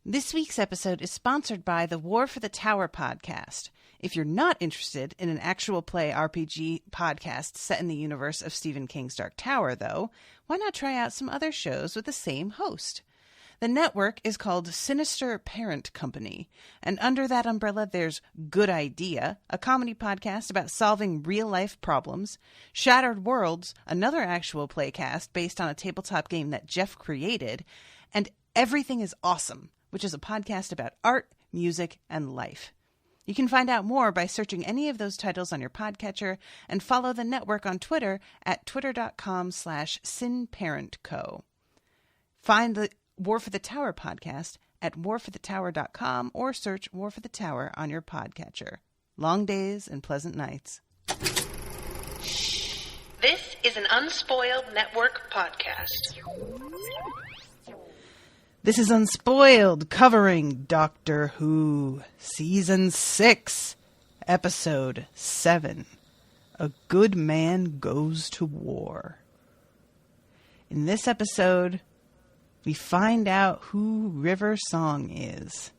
This week's episode is sponsored by the War for the Tower podcast. If you're not interested in an actual play RPG podcast set in the universe of Stephen King's Dark Tower, though, why not try out some other shows with the same host? The network is called Sinister Parent Company, and under that umbrella there's Good Idea, a comedy podcast about solving real-life problems, Shattered Worlds, another actual playcast based on a tabletop game that Jeff created, and Everything is Awesome, which is a podcast about art, music, and life. You can find out more by searching any of those titles on your podcatcher and follow the network on Twitter at twitter.com/SinParentCo. Find the War for the Tower podcast at warforthetower.com or search War for the Tower on your podcatcher. Long days and pleasant nights. This is an Unspoiled Network podcast. This is Unspoiled, covering Doctor Who, Season 6, Episode 7, A Good Man Goes to War. In this episode, we find out who River Song is.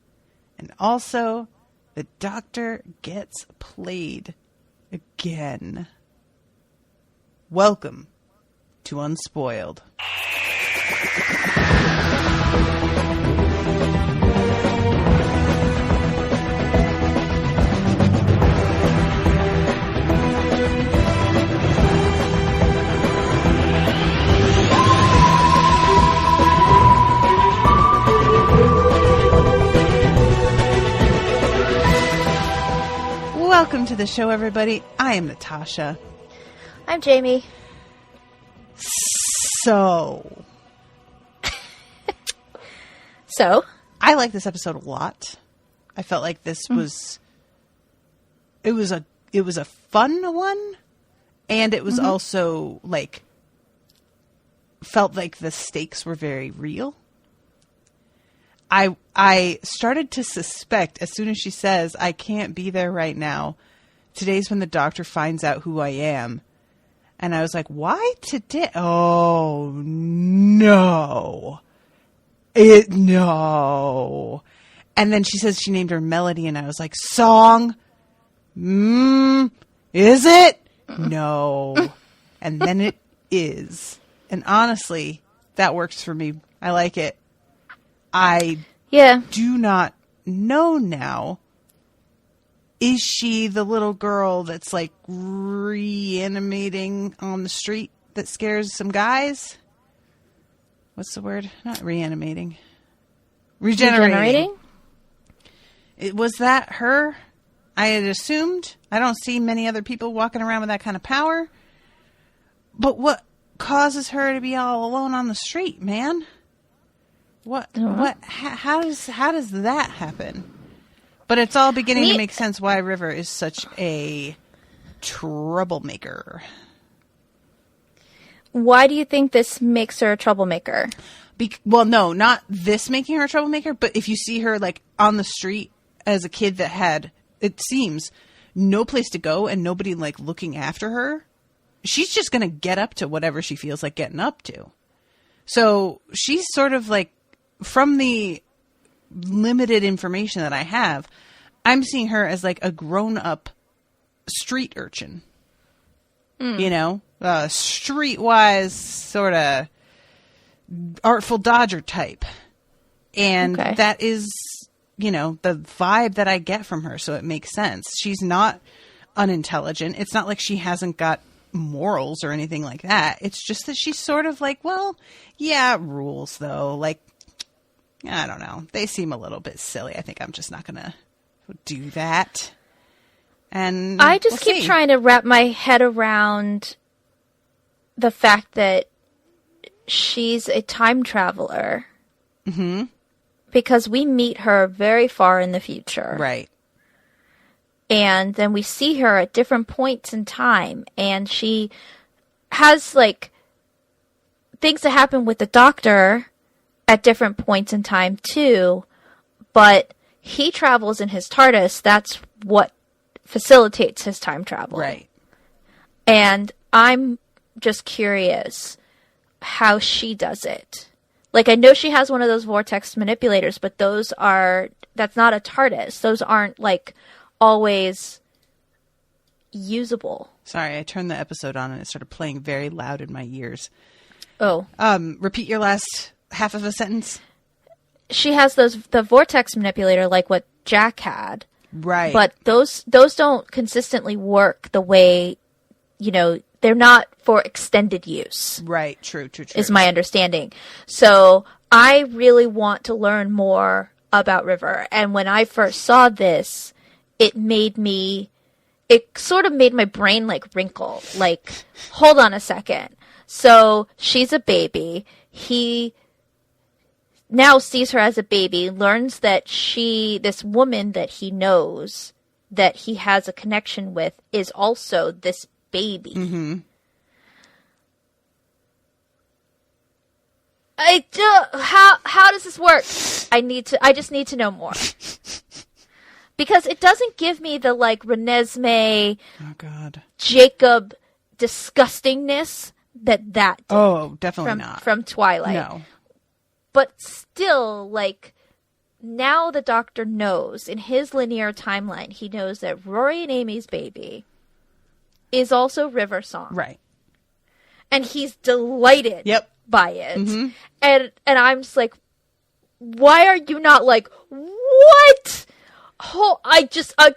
And also, the Doctor gets played again. Welcome to Unspoiled. Welcome to the show, everybody. I am Natasha. I'm Jamie. So, I like this episode a lot. I felt like this was it was a fun one, and it was also like felt like the stakes were very real. I started to suspect as soon as she says, I can't be there right now. Today's when the Doctor finds out who I am. And I was like, why today? Oh, no. No. And then she says she named her Melody, and I was like, Song? Is it? No. And then it is. And honestly, that works for me. I like it. I do not know now. Is she the little girl that's like reanimating on the street that scares some guys? What's the word? Not reanimating. Regenerating? Was that her? I had assumed. I don't see many other people walking around with that kind of power. But what causes her to be all alone on the street, man? How does that happen? But it's all beginning to make sense why River is such a troublemaker. Why do you think this makes her a troublemaker? Well, no, not this making her a troublemaker, but if you see her like on the street as a kid that had, it seems, no place to go and nobody like looking after her, she's just going to get up to whatever she feels like getting up to. So she's sort of like, from the limited information that I have, I'm seeing her as like a grown-up street urchin. You know? Streetwise sort of Artful Dodger type. And that is, you know, the vibe that I get from her, so it makes sense. She's not unintelligent. It's not like she hasn't got morals or anything like that. It's just that she's sort of like, well, yeah, rules though. Like, I don't know. They seem a little bit silly. I think I'm just not going to do that. And I just keep trying to wrap my head around the fact that she's a time traveler. Mm-hmm. Because we meet her very far in the future. Right. And then we see her at different points in time. And she has, like, things that happen with the Doctor at different points in time, too. But he travels in his TARDIS. That's what facilitates his time travel. Right. And I'm just curious how she does it. Like, I know she has one of those vortex manipulators, but that's not a TARDIS. Those aren't, like, always usable. Sorry, I turned the episode on and it started playing very loud in my ears. Oh. Repeat your last half of a sentence. She has the vortex manipulator like what Jack had. Right. But those don't consistently work the way, they're not for extended use. Right. True. Is my understanding. So I really want to learn more about River. And when I first saw this, it sort of made my brain like wrinkle. Like, hold on a second. So she's a baby. He now sees her as a baby, learns that this woman that he knows, that he has a connection with, is also this baby. Mm-hmm. How does this work? I just need to know more. Because it doesn't give me the, like, Renesmee, oh God, Jacob disgustingness that did. Oh, definitely not. From Twilight. No. But still, like, now the Doctor knows, in his linear timeline, he knows that Rory and Amy's baby is also River Song. Right. And he's delighted by it. Mm-hmm. And I'm just like, why are you not like, what? Oh,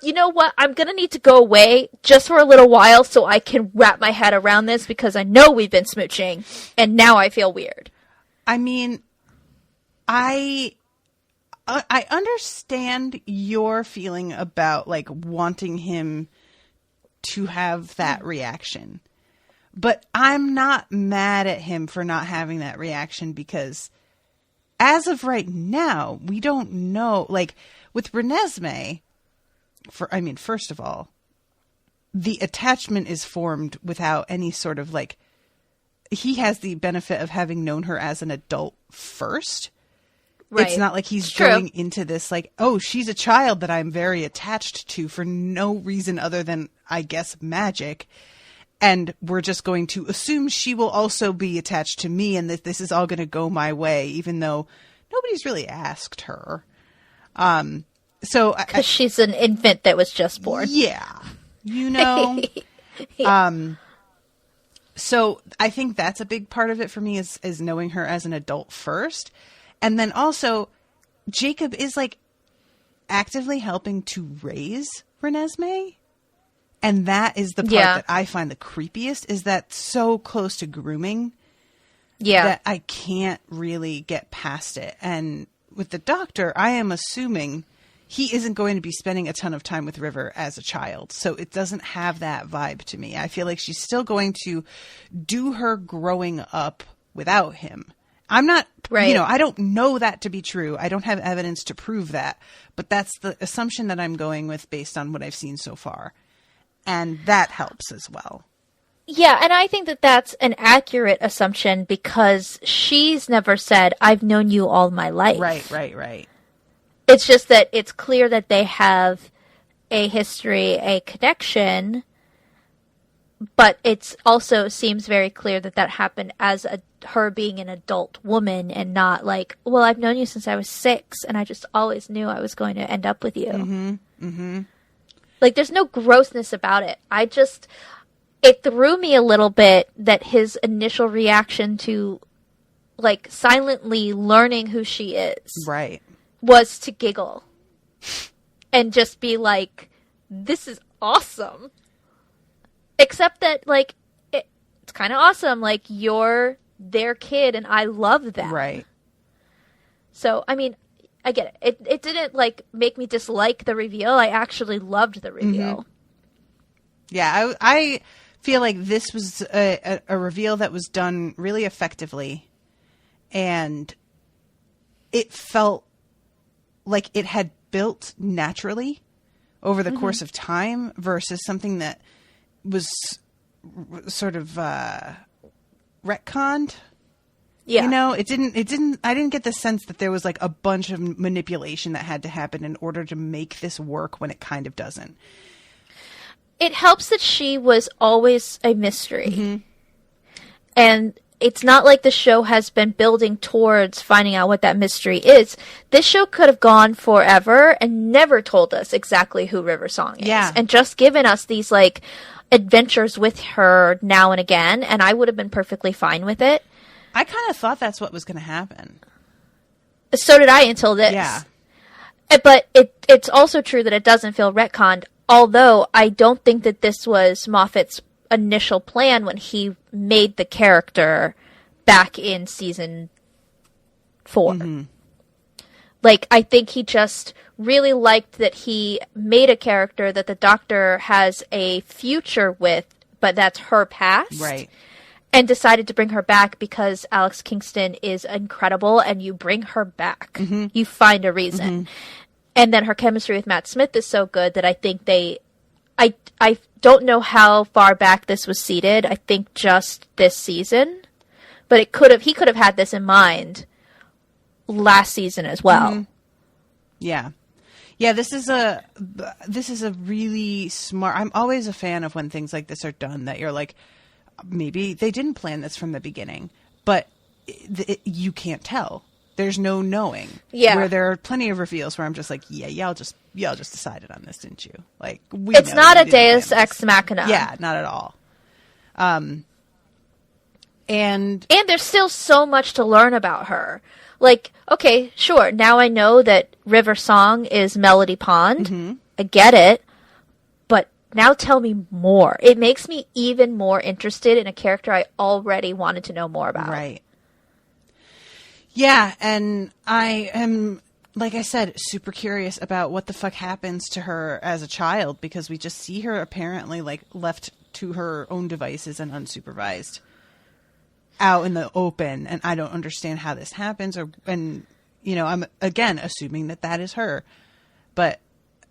you know what? I'm going to need to go away just for a little while so I can wrap my head around this, because I know we've been smooching and now I feel weird. I mean, I understand your feeling about, like, wanting him to have that reaction, but I'm not mad at him for not having that reaction, because as of right now, we don't know, like, with Renesmee, first of all, the attachment is formed without any sort of, like, he has the benefit of having known her as an adult first. Right. It's not like he's going into this like, oh, she's a child that I'm very attached to for no reason other than, I guess, magic. And we're just going to assume she will also be attached to me and that this is all going to go my way, even though nobody's really asked her. Because she's an infant that was just born. Yeah. So I think that's a big part of it for me is knowing her as an adult first. And then also Jacob is like actively helping to raise Renesmee. And that is the part that I find the creepiest, is that so close to grooming that I can't really get past it. And with the Doctor, I am assuming he isn't going to be spending a ton of time with River as a child. So it doesn't have that vibe to me. I feel like she's still going to do her growing up without him. I'm not, I don't know that to be true. I don't have evidence to prove that. But that's the assumption that I'm going with based on what I've seen so far. And that helps as well. Yeah, and I think that that's an accurate assumption because she's never said, I've known you all my life. Right. It's just that it's clear that they have a history, a connection, but it also seems very clear that that happened as her being an adult woman and not like, well, I've known you since I was 6 and I just always knew I was going to end up with you. Mm-hmm. Like, there's no grossness about it. It threw me a little bit that his initial reaction to, like, silently learning who she is. Right. Was to giggle. And just be like, this is awesome. Except that, like, it's kind of awesome. Like, you're their kid and I love that. Right. So, I mean, I get it. It didn't, like, make me dislike the reveal. I actually loved the reveal. Mm-hmm. Yeah, I feel like this was a reveal that was done really effectively. And it felt like it had built naturally over the course of time versus something that was sort of retconned. Yeah. I didn't get the sense that there was like a bunch of manipulation that had to happen in order to make this work when it kind of doesn't. It helps that she was always a mystery. Mm-hmm. And it's not like the show has been building towards finding out what that mystery is. This show could have gone forever and never told us exactly who River Song is. Yeah. And just given us these, like, adventures with her now and again, and I would have been perfectly fine with it. I kind of thought that's what was going to happen. So did I until this. Yeah. But it's also true that it doesn't feel retconned, although I don't think that this was Moffat's initial plan when he made the character back in season 4. Mm-hmm. Like, I think he just really liked that he made a character that the Doctor has a future with, but that's her past. Right. And decided to bring her back because Alex Kingston is incredible, and you bring her back. Mm-hmm. You find a reason. Mm-hmm. And then her chemistry with Matt Smith is so good that I think I don't know how far back this was seeded. I think just this season. But he could have had this in mind last season as well. Mm-hmm. Yeah. Yeah, this is a really smart. I'm always a fan of when things like this are done that you're like, maybe they didn't plan this from the beginning, but you can't tell. There's no knowing. Yeah. Where there are plenty of reveals where I'm just like, yeah, y'all just decided on this, didn't you? Like, it's not a Deus Ex Machina. Yeah, not at all. And there's still so much to learn about her. Like, okay, sure, now I know that River Song is Melody Pond. Mm-hmm. I get it. But now tell me more. It makes me even more interested in a character I already wanted to know more about. Right. Yeah, and I am, like I said, super curious about what the fuck happens to her as a child, because we just see her apparently, like, left to her own devices and unsupervised out in the open, and I don't understand how this happens, and I'm again assuming that is her, but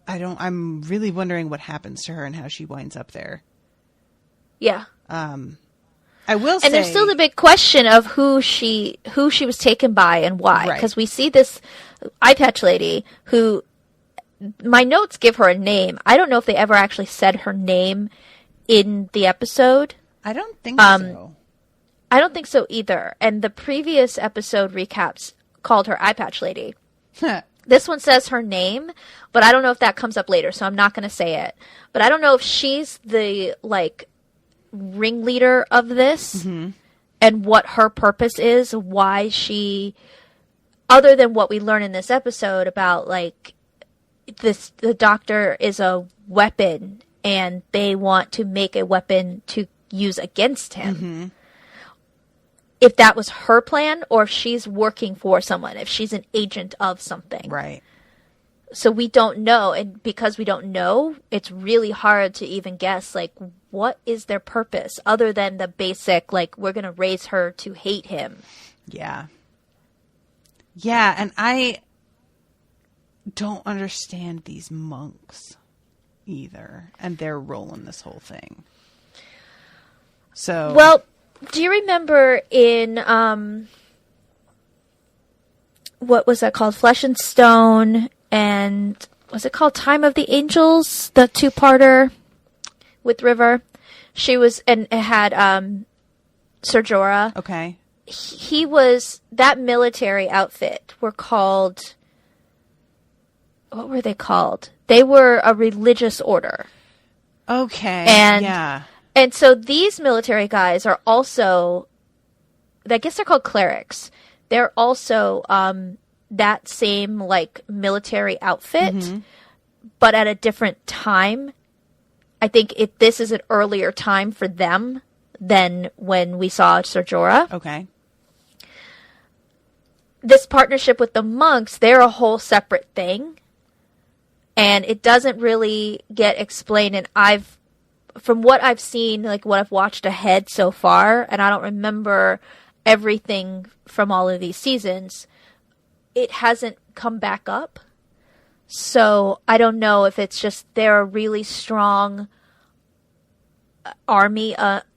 I'm really wondering what happens to her and how she winds up there. Yeah. I will say, and there's still the big question of who she was taken by and why, because we see this eye patch lady who, my notes give her a name. I don't know if they ever actually said her name in the episode. I don't think so. I don't think so either. And the previous episode recaps called her eye patch lady. This one says her name, but I don't know if that comes up later, so I'm not going to say it. But I don't know if she's the, like, ringleader of this, mm-hmm. and what her purpose is, why she, other than what we learn in this episode about, like, the Doctor is a weapon, and they want to make a weapon to use against him. Mm-hmm. If that was her plan, or if she's working for someone, if she's an agent of something. Right. So we don't know, and because we don't know, it's really hard to even guess, like, what is their purpose, other than the basic, like, we're going to raise her to hate him. Yeah. Yeah, and I don't understand these monks either, and their role in this whole thing. So... Well... Do you remember in, what was that called? Flesh and Stone, and was it called Time of the Angels? The two-parter with River. She was, and it had, Ser Jorah. Okay. He was, that military outfit were called, what were they called? They were a religious order. Okay. And yeah. And so these military guys are also, I guess they're called clerics. They're also that same, like, military outfit, mm-hmm. but at a different time. I think this is an earlier time for them than when we saw Ser Jorah. Okay. This partnership with the monks, they're a whole separate thing. And it doesn't really get explained, and from what I've seen, like what I've watched ahead so far, and I don't remember everything from all of these seasons, it hasn't come back up. So I don't know if it's just they're a really strong army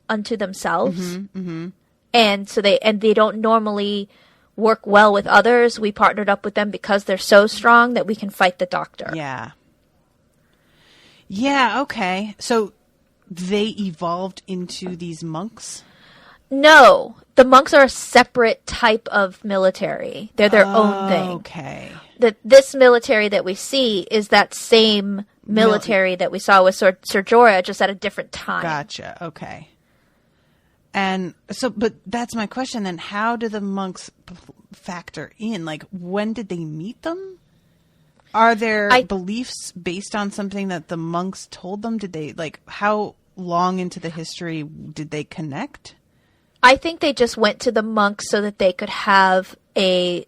unto themselves. Mm-hmm, mm-hmm. And so they don't normally work well with others. We partnered up with them because they're so strong that we can fight the Doctor. Yeah. Yeah, okay. So they evolved into these monks? No. the monks are a separate type of military. They're their own thing. Okay. This military that we see is that same military that we saw with Sir Jorah, just at a different time. Gotcha. Okay. And so, but that's my question then. How do the monks factor in? Like, when did they meet them? Are their beliefs based on something that the monks told them? Did they, like, how long into the history did they connect? I think they just went to the monks so that they could have a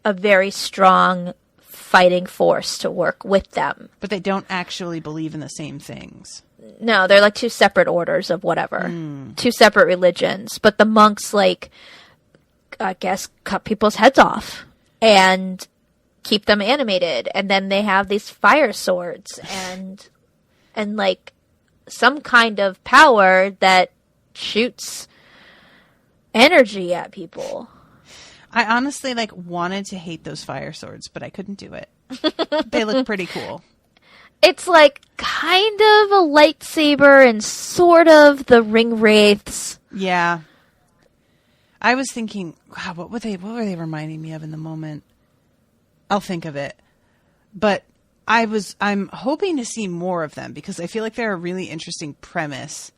very strong fighting force to work with them. But they don't actually believe in the same things. No, they're like two separate orders of whatever. Two separate religions. But the monks, like, I guess, cut people's heads off and keep them animated. And then they have these fire swords and like, some kind of power that shoots energy at people. I honestly, like, wanted to hate those fire swords, but I couldn't do it. They look pretty cool. It's like kind of a lightsaber and sort of the ring wraiths. Yeah. I was thinking, wow, what were they reminding me of in the moment? I'll think of it. But I'm hoping to see more of them because I feel like they're a really interesting premise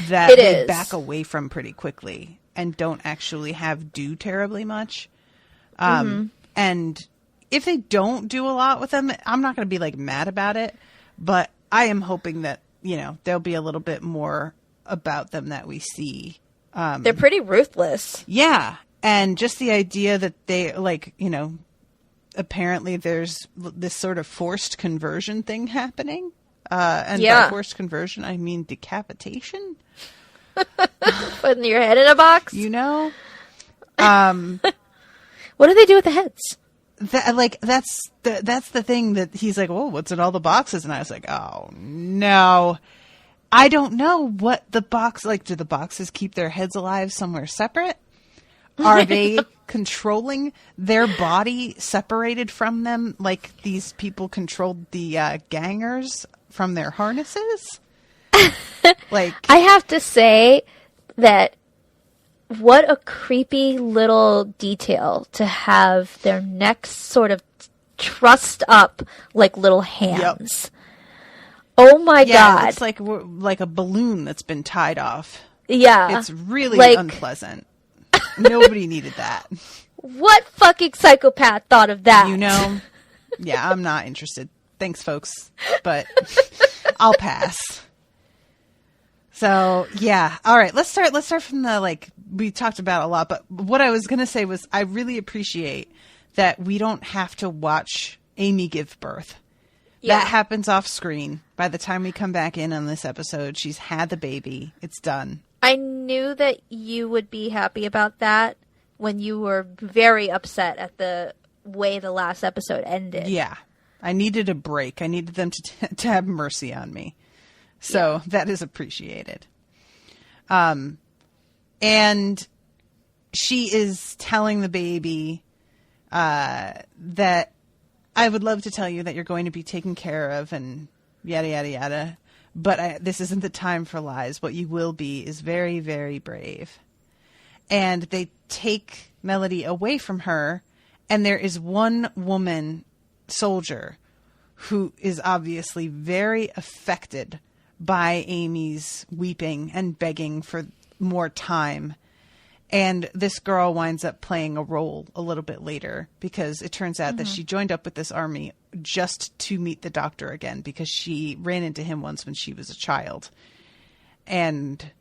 that they back away from pretty quickly and don't actually do terribly much. And if they don't do a lot with them, I'm not going to be like mad about it, but I am hoping that, you know, there'll be a little bit more about them that we see. They're pretty ruthless. Yeah. And just the idea that they, like, you know, apparently there's this sort of forced conversion thing happening. And by forced conversion, I mean decapitation. Putting your head in a box? You know? What do they do with the heads? That's the thing that he's like, oh, what's in all the boxes? And I was like, oh, no. I don't know what the box, like, do the boxes keep their heads alive somewhere separate? Are they controlling their body separated from them like these people controlled the gangers from their harnesses? Like, I have to say that what a creepy little detail to have their necks sort of trussed up like little hands. Yep. Oh my God. It's like a balloon that's been tied off. Yeah. It's really unpleasant. Nobody needed that. What fucking psychopath thought of that? You know? Yeah, I'm not interested. Thanks, folks. But I'll pass. So, yeah. All right. Let's start from the, like, we talked about a lot, but what I was going to say was I really appreciate that we don't have to watch Amy give birth. Yeah. That happens off screen. By the time we come back in on this episode, she's had the baby. It's done. I knew that you would be happy about that when you were very upset at the way the last episode ended. Yeah. I needed a break. I needed them to have mercy on me. So that is appreciated. And she is telling the baby that I would love to tell you that you're going to be taken care of and yada, yada, yada. But this isn't the time for lies. What you will be is very, very brave. And they take Melody away from her. And there is one woman soldier who is obviously very affected by Amy's weeping and begging for more time. And this girl winds up playing a role a little bit later because it turns out that she joined up with this army just to meet the doctor again because she ran into him once when she was a child. And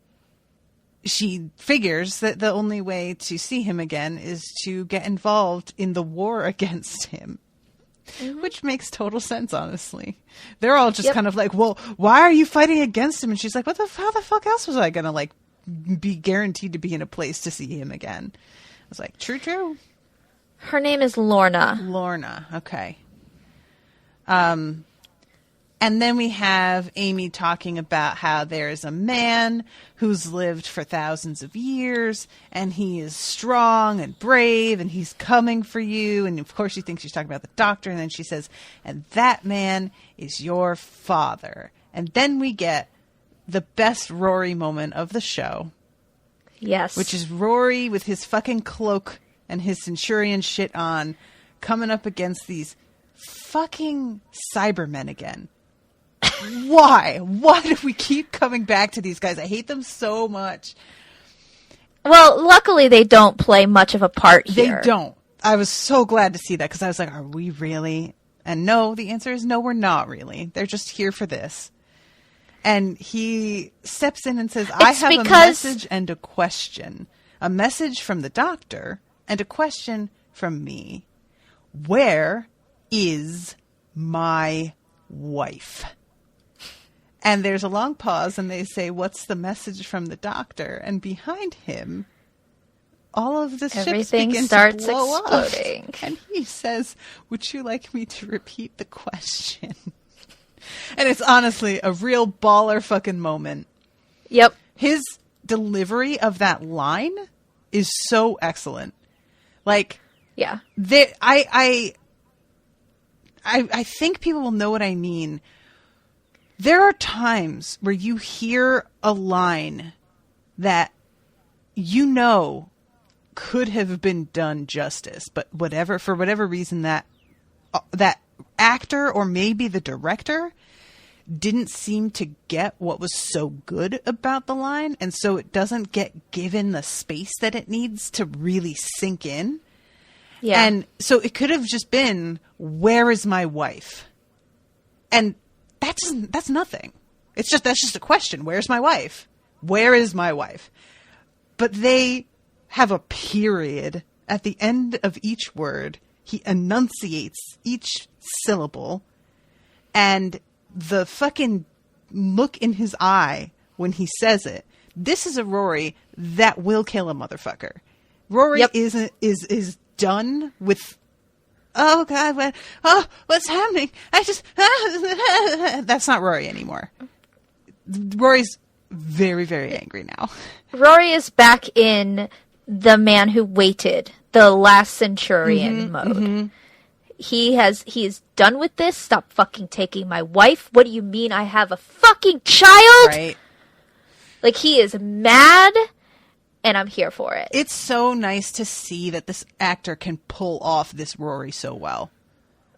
she figures that the only way to see him again is to get involved in the war against him. Which makes total sense, honestly. They're all just kind of like, well, why are you fighting against him? And she's like, how the fuck else was I going to, like, be guaranteed to be in a place to see him again? I was like, true. Her name is Lorna. Lorna, okay. And then we have Amy talking about how there is a man who's lived for thousands of years, and he is strong and brave, and he's coming for you. And of course, she thinks she's talking about the doctor, and then she says, and that man is your father. And then we get the best Rory moment of the show. Yes. Which is Rory with his fucking cloak and his Centurion shit on, coming up against these fucking Cybermen again. Why? Why do we keep coming back to these guys? I hate them so much. Well, luckily they don't play much of a part here. They don't. I was so glad to see that because I was like, are we really? And no, the answer is no, we're not really. They're just here for this. And he steps in and says, I have a message and a question. A message from the doctor and a question from me. Where is my wife? And there's a long pause and they say, what's the message from the doctor? And behind him, all of the ships begin to blow exploding. Up. And he says, would you like me to repeat the question? And it's honestly a real baller fucking moment. Yep. His delivery of that line is so excellent. Like, yeah. I think people will know what I mean. There are times where you hear a line that you know could have been done justice, but for whatever reason that actor or maybe the director didn't seem to get what was so good about the line, and so it doesn't get given the space that it needs to really sink in. Yeah. And so it could have just been, where is my wife? And that's nothing. That's just a question. Where's my wife? Where is my wife? But they have a period at the end of each word. He enunciates each syllable, and the fucking look in his eye when he says it. This is a Rory that will kill a motherfucker. Rory is done with, oh God, what's happening? That's not Rory anymore. Rory's very, very angry now. Rory is back in the man who waited, the last Centurion mode. Mm-hmm. He is done with this. Stop fucking taking my wife. What do you mean I have a fucking child? Right. Like, he is mad, and I'm here for it. It's so nice to see that this actor can pull off this Rory so well.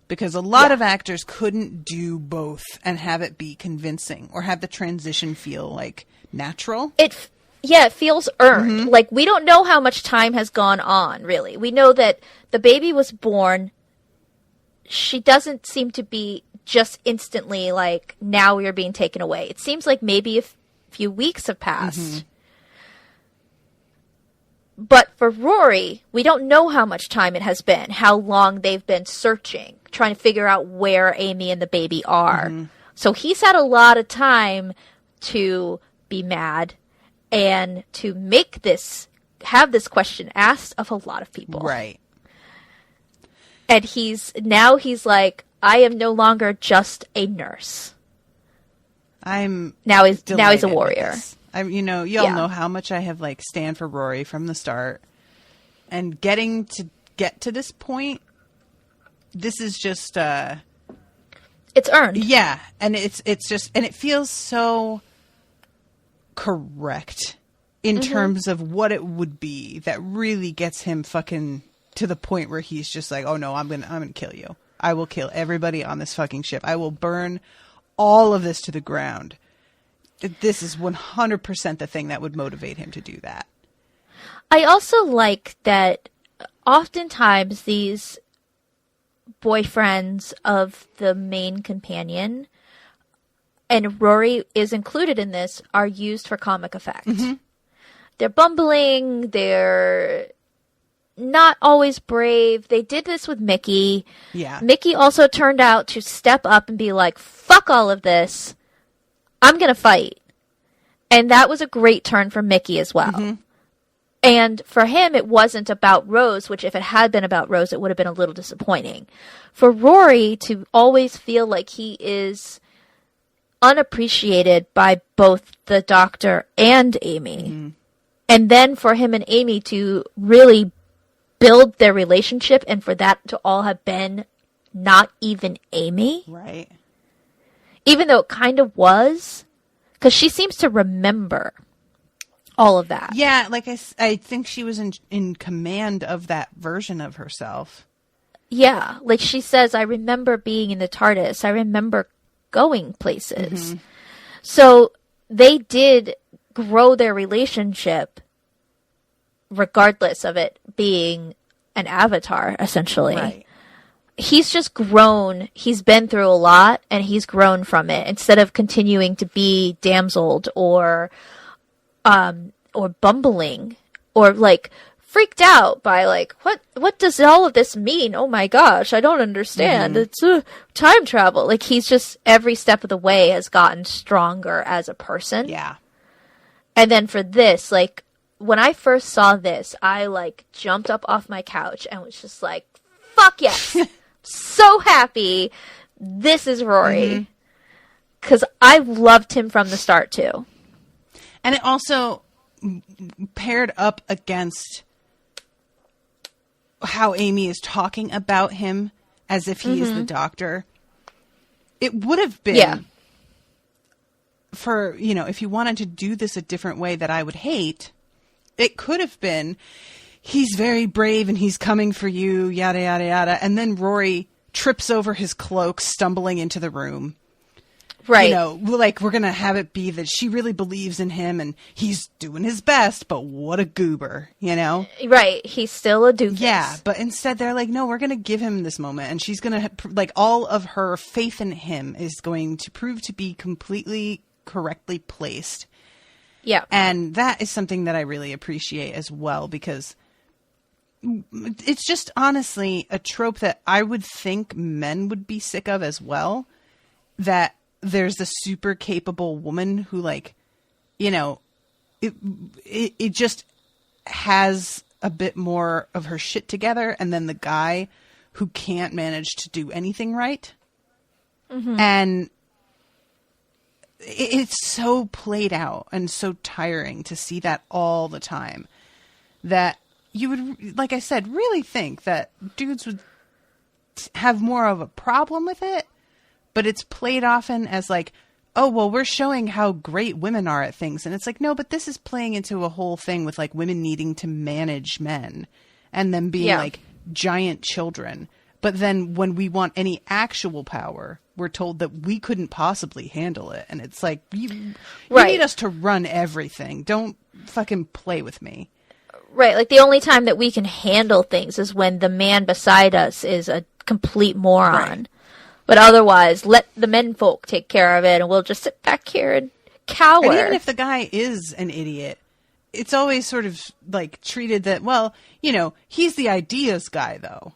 Because a lot of actors couldn't do both and have it be convincing or have the transition feel, like, natural. It feels earned. Mm-hmm. Like, we don't know how much time has gone on, really. We know that the baby was born. She doesn't seem to be just instantly like, now we are being taken away. It seems like maybe a few weeks have passed. Mm-hmm. But for Rory, we don't know how much time it has been, how long they've been searching, trying to figure out where Amy and the baby are. Mm-hmm. So he's had a lot of time to be mad and to have this question asked of a lot of people. Right. And he's like, I am no longer just a nurse. Now he's a warrior. Y'all know how much I have like stand for Rory from the start, and getting to this point, this is just it's earned. Yeah, and it's just, and it feels so correct in terms of what it would be that really gets him fucking to the point where he's just like, oh no, I'm gonna kill you. I will kill everybody on this fucking ship. I will burn all of this to the ground. This is 100% the thing that would motivate him to do that. I also like that oftentimes these boyfriends of the main companion, and Rory is included in this, are used for comic effect. Mm-hmm. They're bumbling, they're not always brave. They did this with Mickey. Yeah. Mickey also turned out to step up and be like, fuck all of this. I'm going to fight. And that was a great turn for Mickey as well. Mm-hmm. And for him, it wasn't about Rose, which if it had been about Rose, it would have been a little disappointing. For Rory to always feel like he is unappreciated by both the doctor and Amy. Mm-hmm. And then for him and Amy to really build their relationship, and for that to all have been not even Amy. Right. Even though it kind of was, because she seems to remember. all of that. Yeah, like I think she was in command of that version of herself. Yeah, like she says, I remember being in the TARDIS. I remember going places. Mm-hmm. So they did grow their relationship regardless of it being an avatar, essentially. Right. He's just grown. He's been through a lot, and he's grown from it instead of continuing to be damseled or bumbling or like freaked out by like what does all of this mean? Oh my gosh, I don't understand. Mm-hmm. It's time travel. Like he's just every step of the way has gotten stronger as a person. Yeah. And then for this, like when I first saw this, I like jumped up off my couch and was just like, fuck yes. So happy this is Rory. Because I loved him from the start too. And it also paired up against how Amy is talking about him as if he is the Doctor. It would have been for, if you wanted to do this a different way that I would hate, it could have been, he's very brave and he's coming for you, yada, yada, yada. And then Rory trips over his cloak, stumbling into the room. Right. Like we're going to have it be that she really believes in him and he's doing his best, but what a goober, Right. He's still a doofus. Yeah. But instead they're like, no, we're going to give him this moment. And she's going to, like, all of her faith in him is going to prove to be completely correctly placed. Yeah. And that is something that I really appreciate as well, because it's just honestly a trope that I would think men would be sick of as well, that there's the super capable woman who, like, it just has a bit more of her shit together, and then the guy who can't manage to do anything right. Mm-hmm. And it's so played out and so tiring to see that all the time that you would, like I said, really think that dudes would have more of a problem with it. But it's played often as like, oh, well, we're showing how great women are at things. And it's like, no, but this is playing into a whole thing with like women needing to manage men and them being like giant children. But then when we want any actual power, we're told that we couldn't possibly handle it. And it's like, you need us to run everything. Don't fucking play with me. Right. Like the only time that we can handle things is when the man beside us is a complete moron. Right. But otherwise, let the menfolk take care of it, and we'll just sit back here and cower. And even if the guy is an idiot, it's always sort of like treated that, well, he's the ideas guy, though.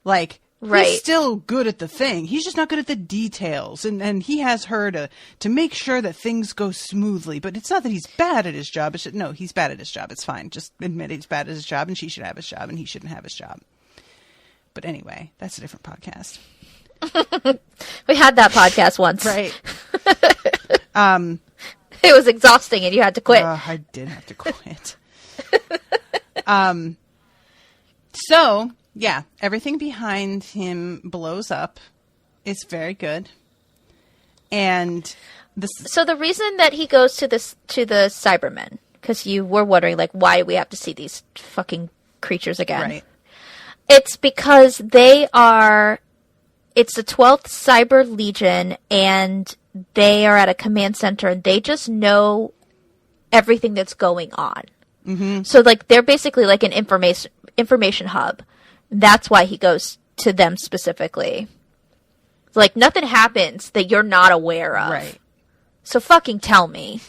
Like, he's still good at the thing. He's just not good at the details. And he has her to make sure that things go smoothly. But it's not that he's bad at his job. No, he's bad at his job. It's fine. Just admit he's bad at his job, and she should have his job, and he shouldn't have his job. But anyway, that's a different podcast. We had that podcast once. Right. It was exhausting and you had to quit. I did have to quit. So, yeah, everything behind him blows up. It's very good. And so the reason that he goes to the Cybermen, because you were wondering, like, why do we have to see these fucking creatures again? Right. It's because it's the 12th Cyber Legion, and they are at a command center, and they just know everything that's going on. Mm-hmm. So, like, they're basically like an information hub. That's why he goes to them specifically. Like, nothing happens that you're not aware of. Right. So fucking tell me.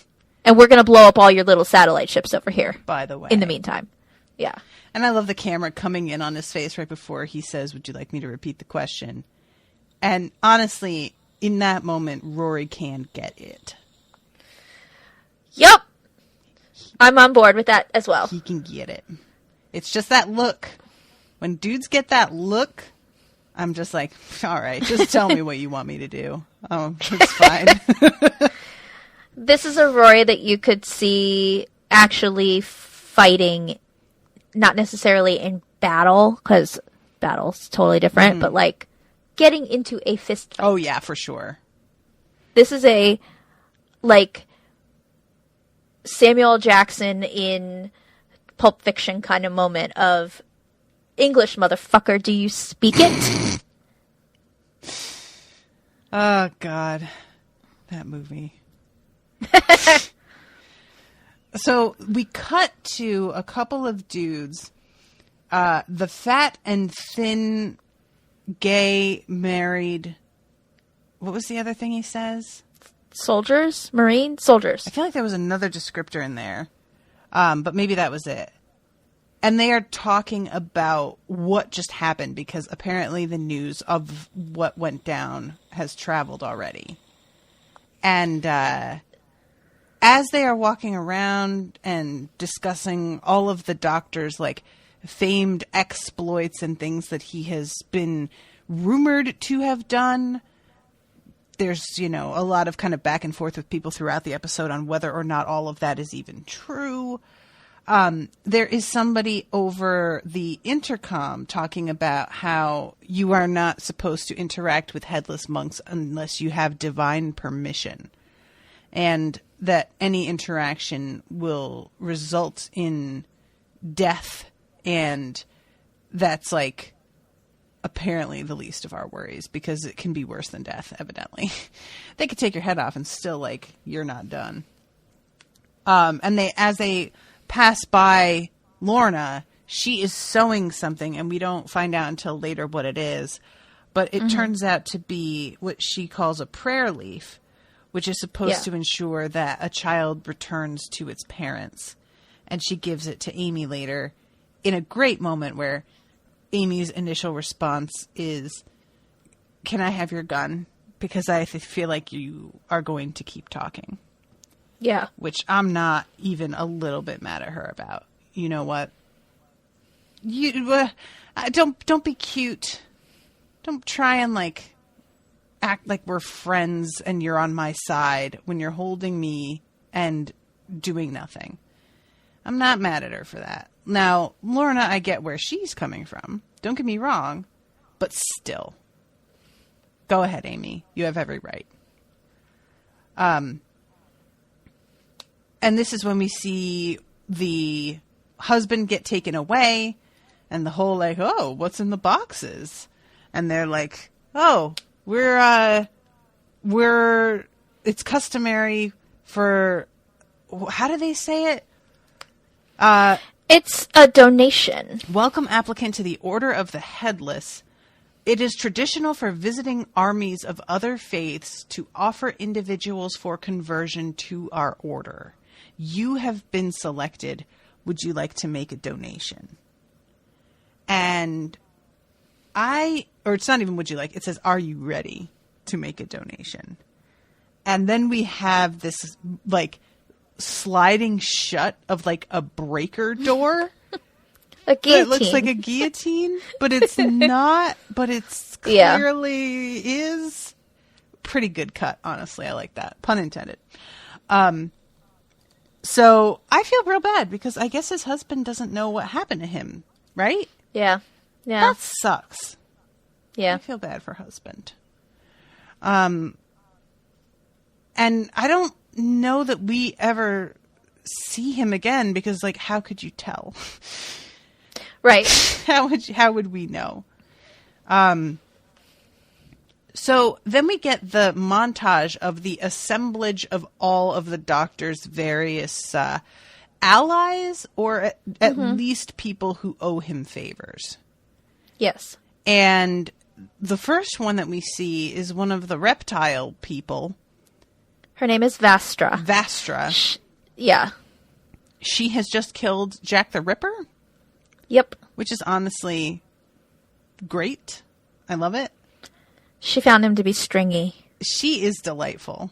And we're going to blow up all your little satellite ships over here. By the way. In the meantime. Yeah. And I love the camera coming in on his face right before he says, would you like me to repeat the question? And honestly, in that moment, Rory can get it. Yep. I'm on board with that as well. He can get it. It's just that look. When dudes get that look, I'm just like, all right, just tell me what you want me to do. Oh, it's fine. This is a Rory that you could see actually fighting, not necessarily in battle, because battle's totally different, but like getting into a fist fight. Oh, yeah, for sure. This is a, like, Samuel Jackson in Pulp Fiction kind of moment of, English, motherfucker, do you speak it? Oh, God. That movie. So we cut to a couple of dudes. The fat and thin, gay, married... What was the other thing he says? Soldiers? Marine? Soldiers. I feel like there was another descriptor in there. But maybe that was it. And they are talking about what just happened because apparently the news of what went down has traveled already. And as they are walking around and discussing all of the doctor's like famed exploits and things that he has been rumored to have done, there's, you know, a lot of kind of back and forth with people throughout the episode on whether or not all of that is even true. There is somebody over the intercom talking about how you are not supposed to interact with headless monks unless you have divine permission, and that any interaction will result in death, and that's like apparently the least of our worries because it can be worse than death, evidently. They could take your head off and still, like, you're not done. And as they pass by Lorna, she is sewing something, and we don't find out until later what it is. But it turns out to be what she calls a prayer leaf, which is supposed to ensure that a child returns to its parents. And she gives it to Amy later in a great moment where Amy's initial response is, "Can I have your gun? Because I feel like you are going to keep talking." Yeah. Which I'm not even a little bit mad at her about. You know what? You don't be cute. Don't try and like act like we're friends and you're on my side when you're holding me and doing nothing. I'm not mad at her for that. Now, Lorna, I get where she's coming from. Don't get me wrong, but still. Go ahead, Amy. You have every right. And this is when we see the husband get taken away and the whole like, oh, what's in the boxes? And they're like, oh, it's customary for, how do they say it? It's a donation. Welcome applicant to the Order of the Headless. It is traditional for visiting armies of other faiths to offer individuals for conversion to our order. You have been selected. Would you like to make a donation? And or it's not even would you like, it says, are you ready to make a donation? And then we have this like sliding shut of like a breaker door. A guillotine. It looks like a guillotine, but it's not, but it's clearly is. Pretty good cut, honestly. I like that. Pun intended. So I feel real bad because I guess his husband doesn't know what happened to him, right? Yeah. Yeah. That sucks. Yeah. I feel bad for husband. And I don't know that we ever see him again because, like, how could you tell? Right. How would we know? So then we get the montage of the assemblage of all of the Doctor's various allies, or at least people who owe him favors. Yes. And the first one that we see is one of the reptile people. Her name is Vastra. Vastra. Yeah. She has just killed Jack the Ripper. Yep. Which is honestly great. I love it. She found him to be stringy. She is delightful.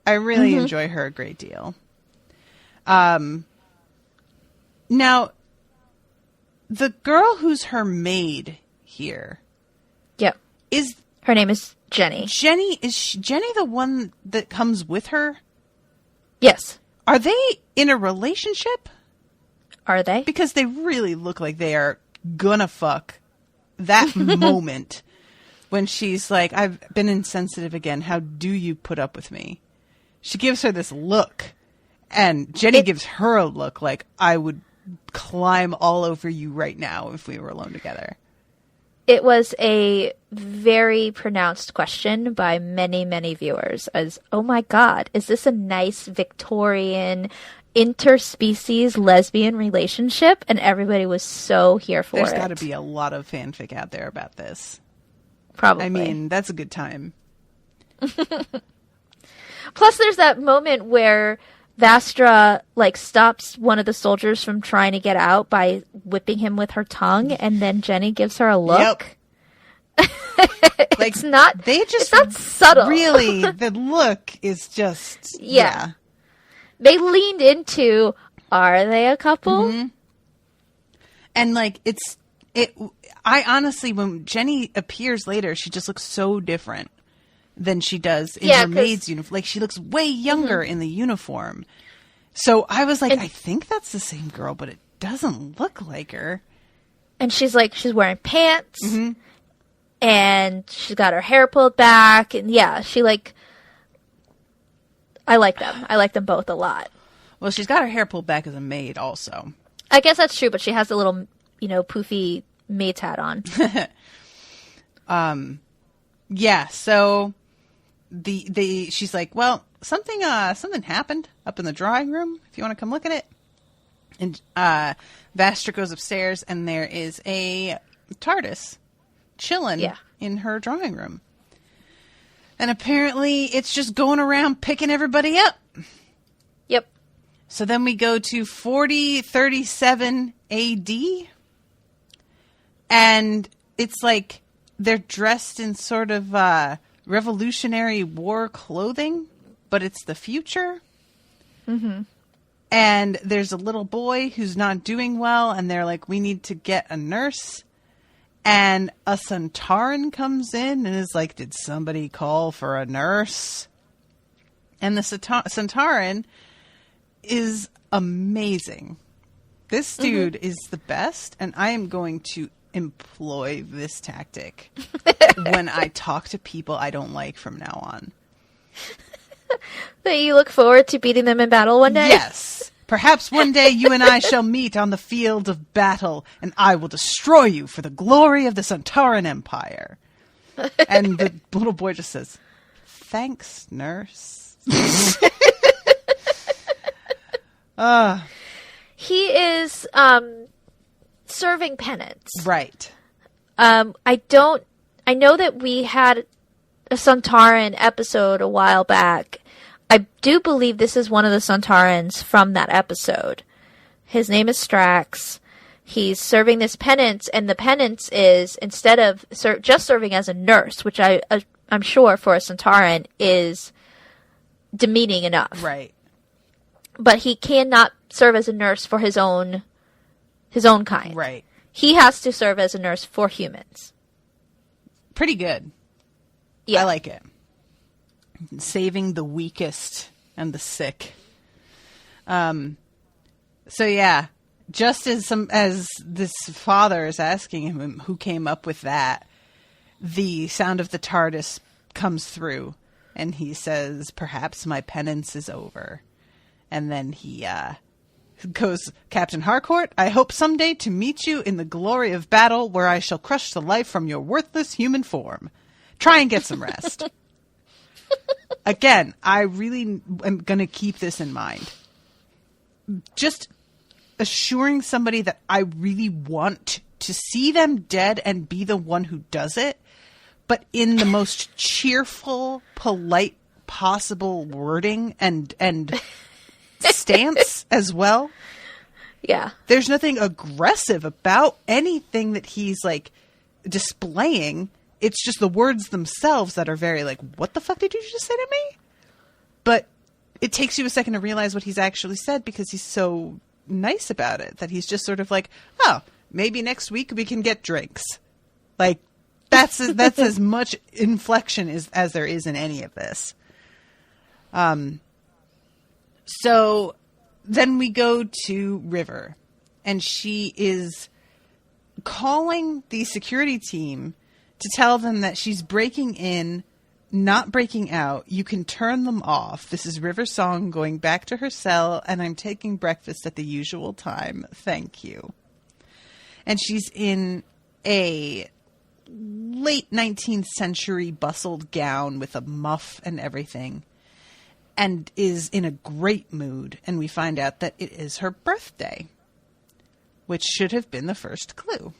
I really enjoy her a great deal. Now, the girl who's her maid here. Yep. Her name is Jenny. Is Jenny the one that comes with her? Yes. Are they in a relationship? Are they? Because they really look like they are gonna fuck that moment when she's like, I've been insensitive again. How do you put up with me? She gives her this look And Jenny gives her a look like, I would climb all over you right now if we were alone together. It was a very pronounced question by many, many viewers as, oh my God, is this a nice Victorian interspecies lesbian relationship? And everybody was so here for it. There's got to be a lot of fanfic out there about this. Probably. I mean, that's a good time. Plus, there's that moment where Vastra, like, stops one of the soldiers from trying to get out by whipping him with her tongue, and then Jenny gives her a look. Yep. Like, it's not subtle. Really, the look is just, yeah. They leaned into, are they a couple? Mm-hmm. And, like, I honestly, when Jenny appears later, she just looks so different than she does in her maid's uniform. Like, she looks way younger in the uniform. So I was like, I think that's the same girl, but it doesn't look like her. And she's wearing pants, and she's got her hair pulled back, and she I like them. I like them both a lot. Well, she's got her hair pulled back as a maid also. I guess that's true, but she has a little, poofy maid's hat on. Yeah, so she's like, well, something happened up in the drawing room, if you want to come look at it. And Vastra goes upstairs, and there is a TARDIS chilling in her drawing room. And apparently it's just going around picking everybody up. Yep. So then we go to 4037 AD. And it's like they're dressed in sort of Revolutionary War clothing, but it's the future. Mm-hmm. And there's a little boy who's not doing well, and they're like, we need to get a nurse. And a Centauran comes in and is like, did somebody call for a nurse? And the Centauran is amazing. This dude is the best, and I am going to employ this tactic when I talk to people I don't like from now on. That you look forward to beating them in battle one day? Yes. Perhaps one day you and I shall meet on the field of battle, and I will destroy you for the glory of the Centauran Empire. And the little boy just says, thanks, nurse. He is serving penance. Right. I know that we had a Centauran episode a while back. I do believe this is one of the Centaurans from that episode. His name is Strax. He's serving this penance, and the penance is, instead of just serving as a nurse, which I'm sure for a Centauran is demeaning enough. Right. But he cannot serve as a nurse for his own kind. Right. He has to serve as a nurse for humans. Pretty good. Yeah. I like it. Saving the weakest and the sick. So yeah, just as this father is asking him who came up with that, the sound of the TARDIS comes through, and he says, perhaps my penance is over. And then he goes, Captain Harcourt, I hope someday to meet you in the glory of battle, where I shall crush the life from your worthless human form. Try and get some rest. Again, I really am going to keep this in mind. Just assuring somebody that I really want to see them dead and be the one who does it, but in the most cheerful, polite possible wording and stance as well. Yeah. There's nothing aggressive about anything that he's like displaying. It's just the words themselves that are very like, what the fuck did you just say to me? But it takes you a second to realize what he's actually said, because he's so nice about it that he's just sort of like, oh, maybe next week we can get drinks. Like, that's as much inflection as there is in any of this. So then we go to River, and she is calling the security team to tell them that she's breaking in not breaking out. You can turn them off. This is River Song going back to her cell, and I'm taking breakfast at the usual time. Thank you. And she's in a late 19th century bustled gown with a muff and everything, and is in a great mood. And we find out that it is her birthday, which should have been the first clue.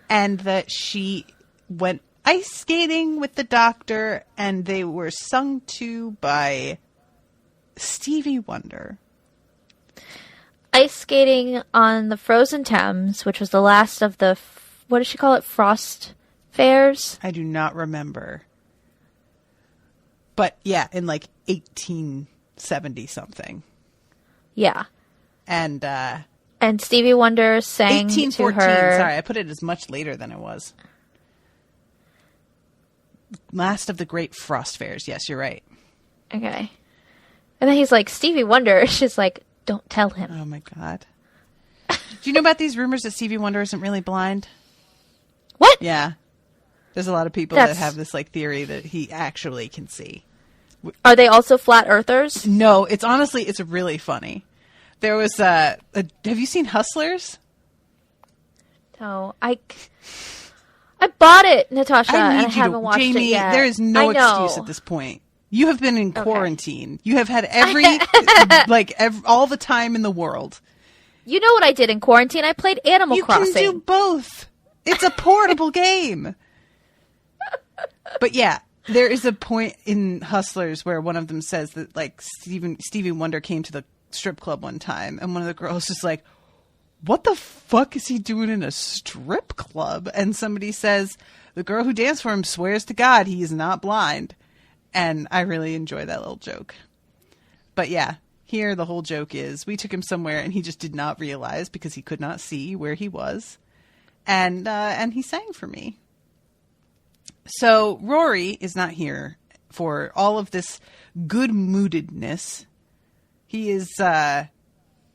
And that she went ice skating with the doctor, and they were sung to by Stevie Wonder. Ice skating on the frozen Thames, which was the last of the, what does she call it, frost fairs? I do not remember. But yeah, in like 1870 something. Yeah. And Stevie Wonder sang 1814. to her. Sorry, I put it as much later than it was. Last of the great frost fairs. Yes, you're right. Okay. And then he's like, Stevie Wonder. She's like, don't tell him. Oh my God. Do you know about these rumors that Stevie Wonder isn't really blind? What? Yeah. There's a lot of people that have this like theory that he actually can see. Are they also flat earthers? No, it's really funny. There was have you seen Hustlers? No, I bought it, Natasha, and I haven't watched Jamie, it yet. There is no excuse at this point. You have been in quarantine. You have had all the time in the world. You know what I did in quarantine? I played Animal Crossing. You can do both. It's a portable game. But yeah, there is a point in Hustlers where one of them says that like Stevie Wonder came to the strip club one time, and one of the girls is like, what the fuck is he doing in a strip club? And somebody says, the girl who danced for him swears to God he is not blind. And I really enjoy that little joke. But yeah, here the whole joke is we took him somewhere and he just did not realize because he could not see where he was. And he sang for me. So Rory is not here for all of this good moodedness. He is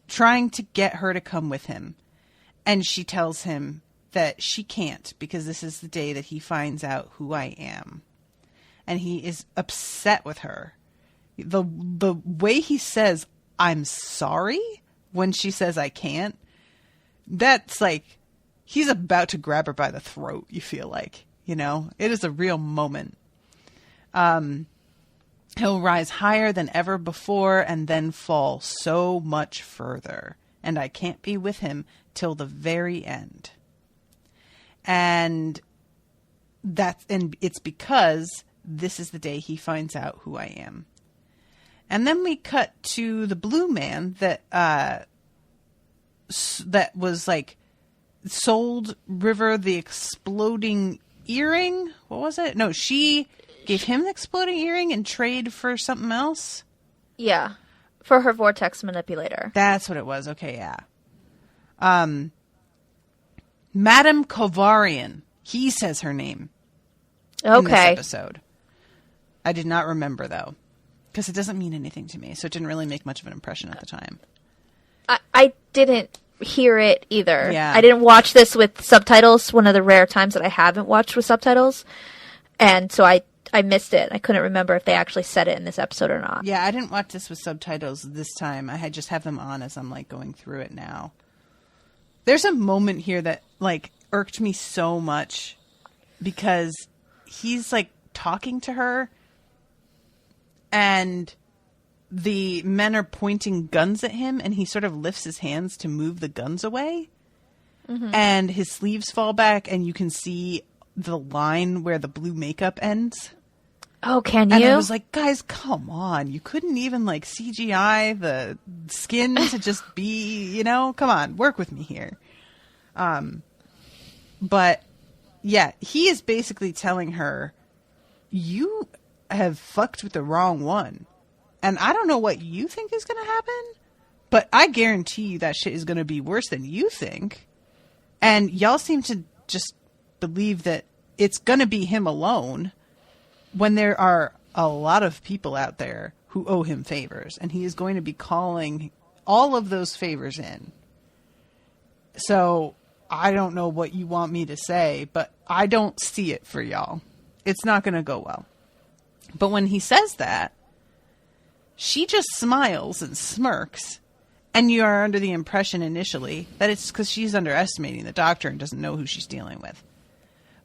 trying to get her to come with him. And she tells him that she can't because this is the day that he finds out who I am. And he is upset with her. The way he says, I'm sorry, when she says I can't, that's like, he's about to grab her by the throat, you feel like. You know, it is a real moment. He'll rise higher than ever before and then fall so much further. And I can't be with him till the very end. And it's because this is the day he finds out who I am. And then we cut to the blue man that was like sold River the exploding earring. What was it? No, she gave him the exploding earring in trade for something else. Yeah, for her vortex manipulator. That's what it was. Okay, yeah. Madame Kovarian. He says her name. Okay. In this episode. I did not remember though, because it doesn't mean anything to me, so it didn't really make much of an impression at the time. I didn't hear it either. Yeah. I didn't watch this with subtitles, one of the rare times that I haven't watched with subtitles. And so I missed it. I couldn't remember if they actually said it in this episode or not. Yeah, I didn't watch this with subtitles this time. I just have them on as I'm like going through it now. There's a moment here that like irked me so much because he's like talking to her and the men are pointing guns at him and he sort of lifts his hands to move the guns away. Mm-hmm. And his sleeves fall back and you can see the line where the blue makeup ends. Oh, can you? And I was like, guys, come on. You couldn't even like CGI the skin to just be, you know, come on, work with me here. But yeah, he is basically telling her, you have fucked with the wrong one. And I don't know what you think is going to happen, but I guarantee you that shit is going to be worse than you think. And y'all seem to just believe that it's going to be him alone when there are a lot of people out there who owe him favors. And he is going to be calling all of those favors in. So I don't know what you want me to say, but I don't see it for y'all. It's not going to go well. But when he says that, she just smiles and smirks. And you are under the impression initially that it's because she's underestimating the doctor and doesn't know who she's dealing with.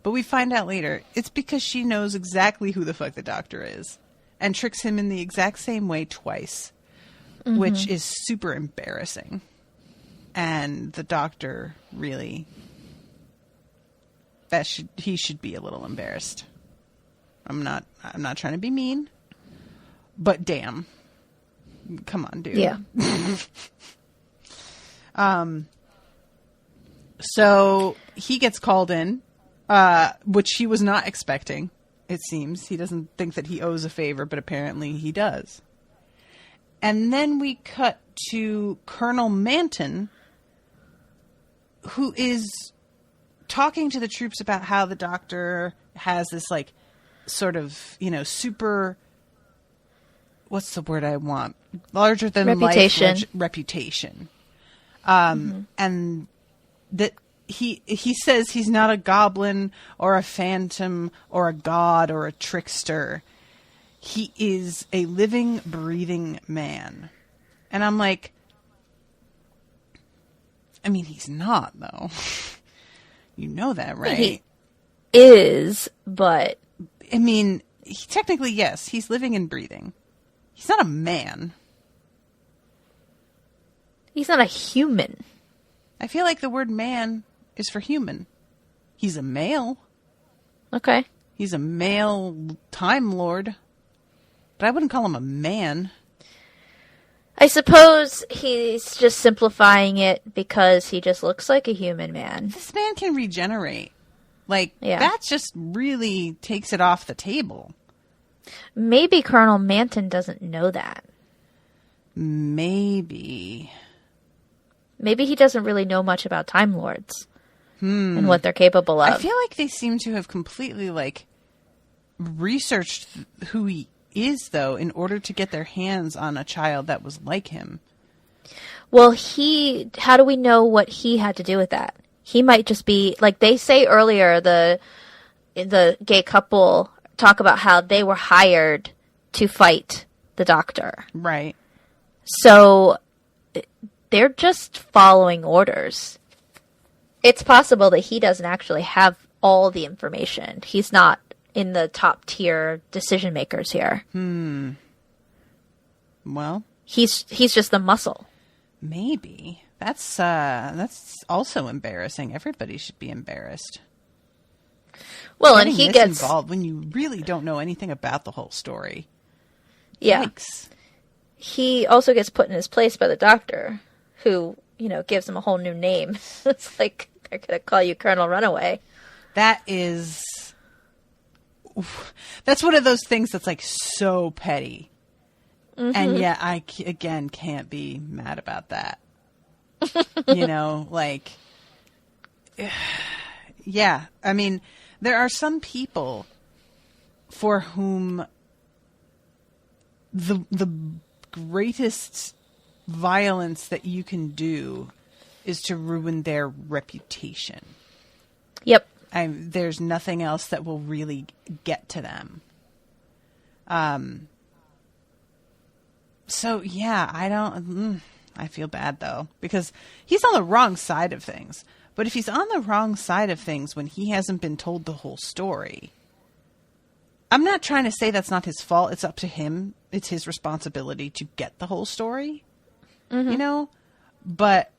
But we find out later, it's because she knows exactly who the fuck the doctor is. And tricks him in the exact same way twice. Which is super embarrassing. And the doctor really... he should be a little embarrassed. I'm not trying to be mean. But damn. Come on, dude. Yeah. So he gets called in, which he was not expecting, it seems. He doesn't think that he owes a favor, but apparently he does. And then we cut to Colonel Manton, who is talking to the troops about how the doctor has this, like, sort of, you know, super... What's the word I want? Larger than Reputation. life reputation. And that he says he's not a goblin or a phantom or a god or a trickster. He is a living, breathing man. And I'm like, I mean, he's not, though. You know that, right? He is, but... I mean, technically, yes, he's living and breathing. He's not a man. He's not a human. I feel like the word man is for human. He's a male. Okay. He's a male Time Lord. But I wouldn't call him a man. I suppose he's just simplifying it because he just looks like a human man. This man can regenerate. Like, Yeah. that just really takes it off the table. Maybe Colonel Manton doesn't know that. Maybe. Maybe he doesn't really know much about Time Lords and what they're capable of. I feel like they seem to have completely, like, researched who he is, though, in order to get their hands on a child that was like him. Well, how do we know what he had to do with that? He might just be, like they say earlier, the gay couple talk about how they were hired to fight the doctor. Right. So they're just following orders. It's possible that he doesn't actually have all the information. He's not in the top tier decision makers here. Well, he's just the muscle. maybe. That's also embarrassing. Everybody should be embarrassed. Well, and Getting he this gets involved when you really don't know anything about the whole story. yeah. Yikes. He also gets put in his place by the doctor, who, gives him a whole new name. It's like, they're going to call you Colonel Runaway. That's one of those things that's like so petty. And yet I, again, can't be mad about that. Yeah. I mean, there are some people for whom the greatest violence that you can do is to ruin their reputation. Yep. There's nothing else that will really get to them. So yeah, I feel bad though, because he's on the wrong side of things. But if he's on the wrong side of things when he hasn't been told the whole story, I'm not trying to say that's not his fault. It's up to him. It's his responsibility to get the whole story, but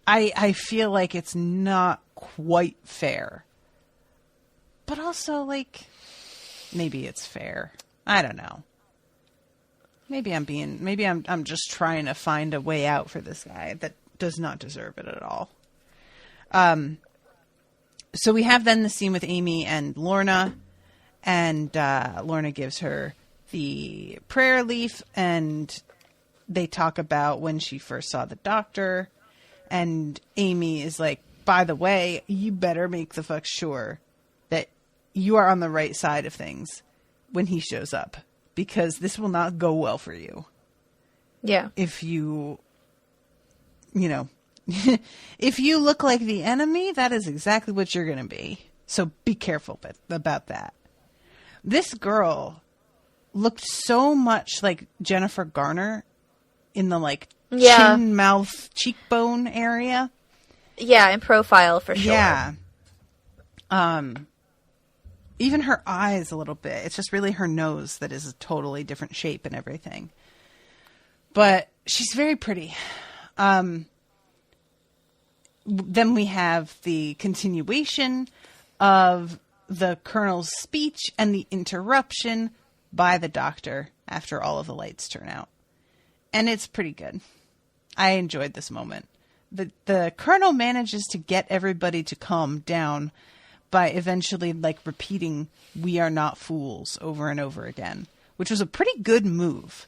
I feel like it's not quite fair, but also like maybe it's fair. I don't know. Maybe I'm just trying to find a way out for this guy that does not deserve it at all. So we have then the scene with Amy and Lorna, and Lorna gives her the prayer leaf, and they talk about when she first saw the doctor, and Amy is like, by the way, you better make the fuck sure that you are on the right side of things when he shows up, because this will not go well for you. Yeah. If you if you look like the enemy, that is exactly what you're going to be. So be careful about that. This girl looked so much like Jennifer Garner in the like chin, mouth, cheekbone area. Yeah, in profile for sure. Yeah. Even her eyes a little bit. It's just really her nose that is a totally different shape and everything. But she's very pretty. Then we have the continuation of the Colonel's speech and the interruption by the Doctor after all of the lights turn out. And it's pretty good. I enjoyed this moment. The Colonel manages to get everybody to calm down by eventually like repeating "We are not fools" over and over again, which was a pretty good move.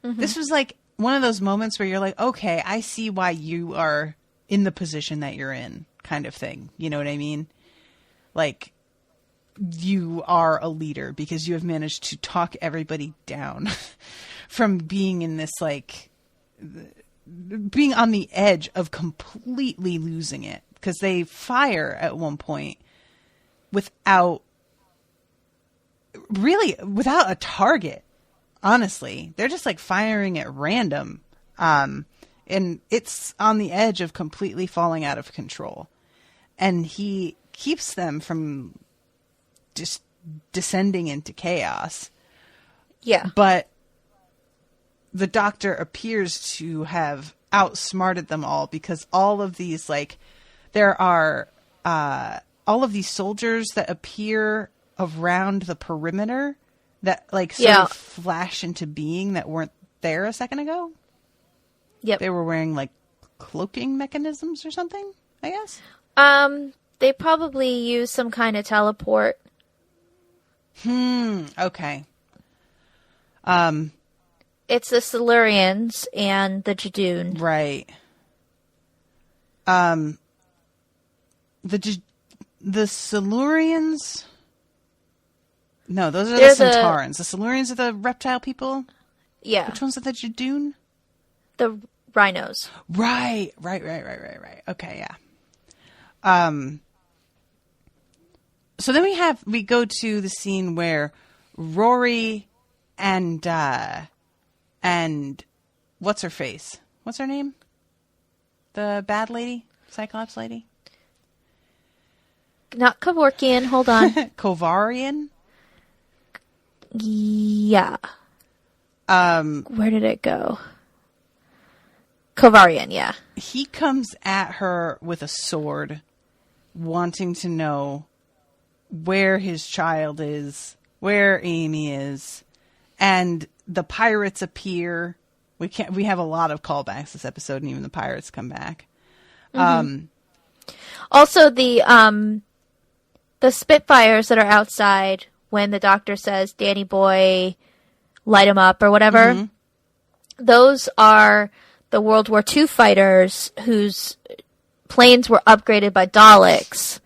Mm-hmm. This was like one of those moments where you're like, okay, I see why you are in the position that you're in, kind of thing. You know what I mean? Like, you are a leader because you have managed to talk everybody down from being in this, like, being on the edge of completely losing it. Because they fire at one point without a target. Honestly, they're just like firing at random. And it's on the edge of completely falling out of control. And he keeps them from just descending into chaos. Yeah. But the Doctor appears to have outsmarted them all because all of these, like, there are all of these soldiers that appear around the perimeter that, like, sort of flash into being that weren't there a second ago. Yep. They were wearing, like, cloaking mechanisms or something, I guess? They probably use some kind of teleport. Okay. It's the Silurians and the Jadoon. Right. The Silurians... No, those are the Centaurans. The Silurians are the reptile people? Yeah. Which ones are the Jadoon? The rhinos. Right. Okay, yeah. So then we go to the scene where Rory and what's her face? What's her name? The bad lady? Cyclops lady? Not Kevorkian, hold on. Kovarian? Yeah. Where did it go? Kovarian, yeah. He comes at her with a sword, wanting to know where his child is, where Amy is, and the pirates appear. We have a lot of callbacks this episode, and even the pirates come back. Mm-hmm. Also, the Spitfires that are outside when the Doctor says, "Danny boy, light him up," or whatever, those are the World War II fighters whose planes were upgraded by Daleks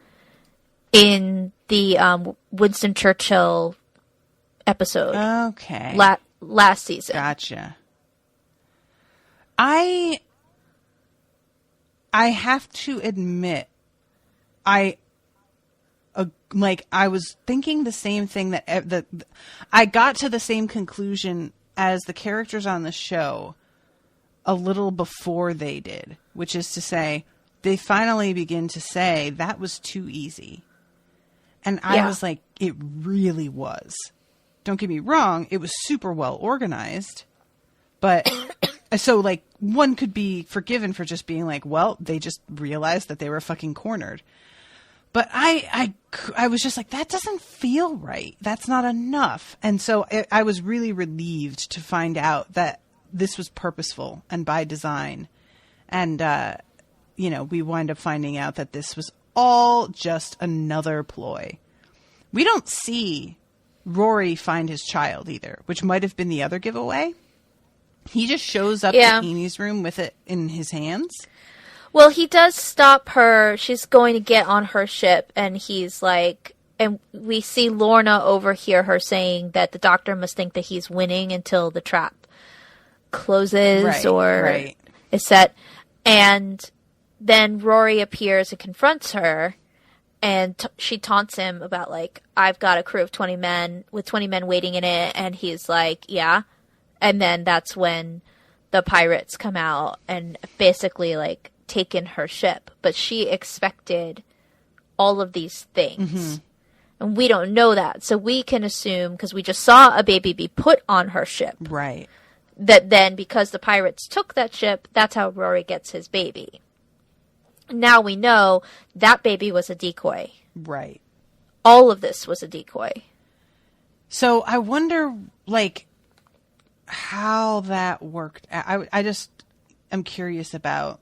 in the Winston Churchill episode. Okay. Last season. Gotcha. I have to admit, I was thinking the same thing that I got to the same conclusion as the characters on the show a little before they did, which is to say, they finally begin to say that was too easy. And I was like, it really was. Don't get me wrong, it was super well organized, but so like one could be forgiven for just being like, well, they just realized that they were fucking cornered. But I was just like, that doesn't feel right. That's not enough. And so I was really relieved to find out that this was purposeful and by design. And, we wind up finding out that this was all just another ploy. We don't see Rory find his child either, which might have been the other giveaway. He just shows up to Amy's room with it in his hands. Well, he does stop her. She's going to get on her ship, and he's like, and we see Lorna overhear her saying that the Doctor must think that he's winning until the trap closes is set. And then Rory appears and confronts her, And she taunts him about, like, I've got a crew of 20 men with 20 men waiting in it. And he's like, yeah. And then that's when the pirates come out and basically, like, taken her ship. But she expected all of these things. Mm-hmm. And we don't know that. So we can assume, because we just saw a baby be put on her ship. Right. That then, because the pirates took that ship, that's how Rory gets his baby. Now we know that baby was a decoy. Right. All of this was a decoy. So I wonder, like, how that worked. I just am curious about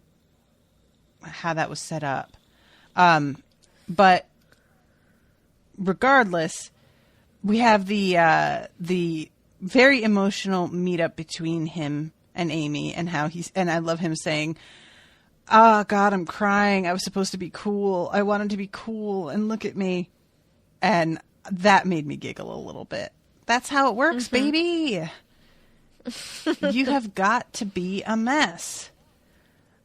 how that was set up. But regardless, we have the very emotional meetup between him and Amy, and I love him saying, "Oh God, I'm crying. I was supposed to be cool. I wanted to be cool, and look at me." And that made me giggle a little bit. That's how it works, baby. You have got to be a mess.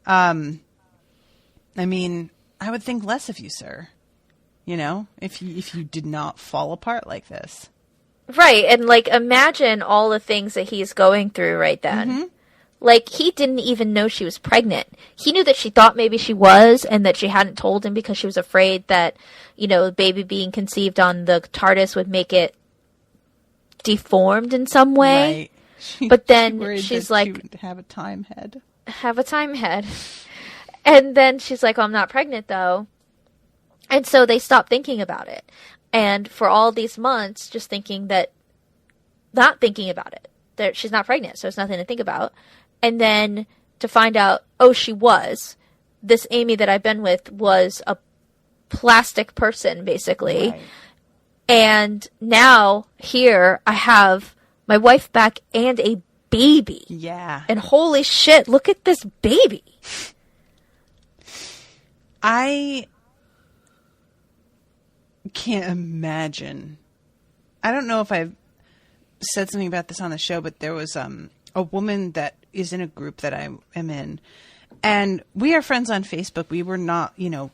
I mean, I would think less of you, sir. You know, if you did not fall apart like this. Right, and, like, imagine all the things that he's going through right then. Mm-hmm. Like, he didn't even know she was pregnant. He knew that she thought maybe she was, and that she hadn't told him because she was afraid that, you know, the baby being conceived on the TARDIS would make it deformed in some way. Right. But then she's like, she would have a time head. And then she's like, oh, I'm not pregnant, though. And so they stopped thinking about it. And for all these months, just not thinking about it. That she's not pregnant, so it's nothing to think about. And then to find out, oh, she was. This Amy that I've been with was a plastic person, basically. Right. And now, here, I have my wife back and a baby. Yeah. And holy shit, look at this baby. I can't imagine. I don't know if I've said something about this on the show, but there was a woman that is in a group that I am in, and we are friends on Facebook. We were not, you know,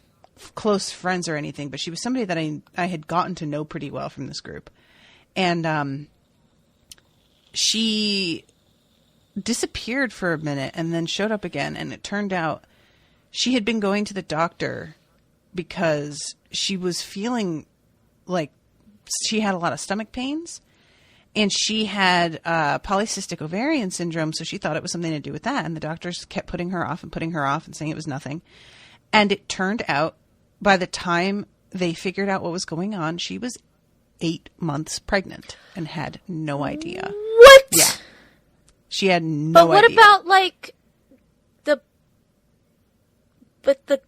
close friends or anything, but she was somebody that I had gotten to know pretty well from this group. And she disappeared for a minute and then showed up again, and it turned out she had been going to the doctor because she was feeling like she had a lot of stomach pains, and she had polycystic ovarian syndrome, so she thought it was something to do with that. And the doctors kept putting her off and saying it was nothing. And it turned out, by the time they figured out what was going on, she was 8 months pregnant and had no idea. What? Yeah. She had no idea. But what about, like, the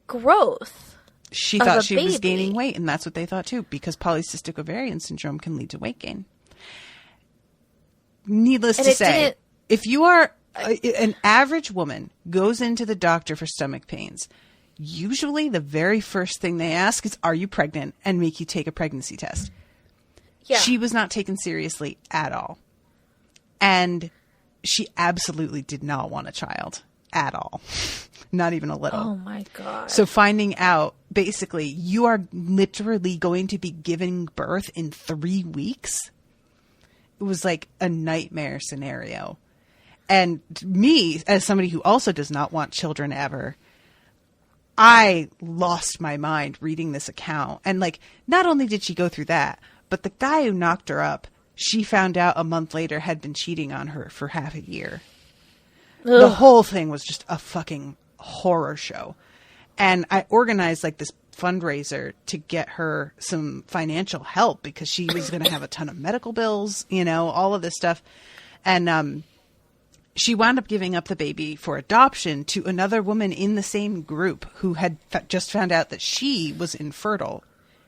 growth? She thought she was gaining weight, and that's what they thought too, because polycystic ovarian syndrome can lead to weight gain. Needless to say, if you are an average woman goes into the doctor for stomach pains, usually the very first thing they ask is, are you pregnant? And make you take a pregnancy test. Yeah. She was not taken seriously at all. And she absolutely did not want a child at all. Not even a little. Oh my God. So finding out, basically, you are literally going to be giving birth in 3 weeks. It was like a nightmare scenario. And me, as somebody who also does not want children ever, I lost my mind reading this account. And, like, not only did she go through that, but the guy who knocked her up, she found out a month later had been cheating on her for half a year. Ugh. The whole thing was just a fucking horror show. And I organized, like, this fundraiser to get her some financial help because she was going to have a ton of medical bills, you know, all of this stuff. And she wound up giving up the baby for adoption to another woman in the same group who had just found out that she was infertile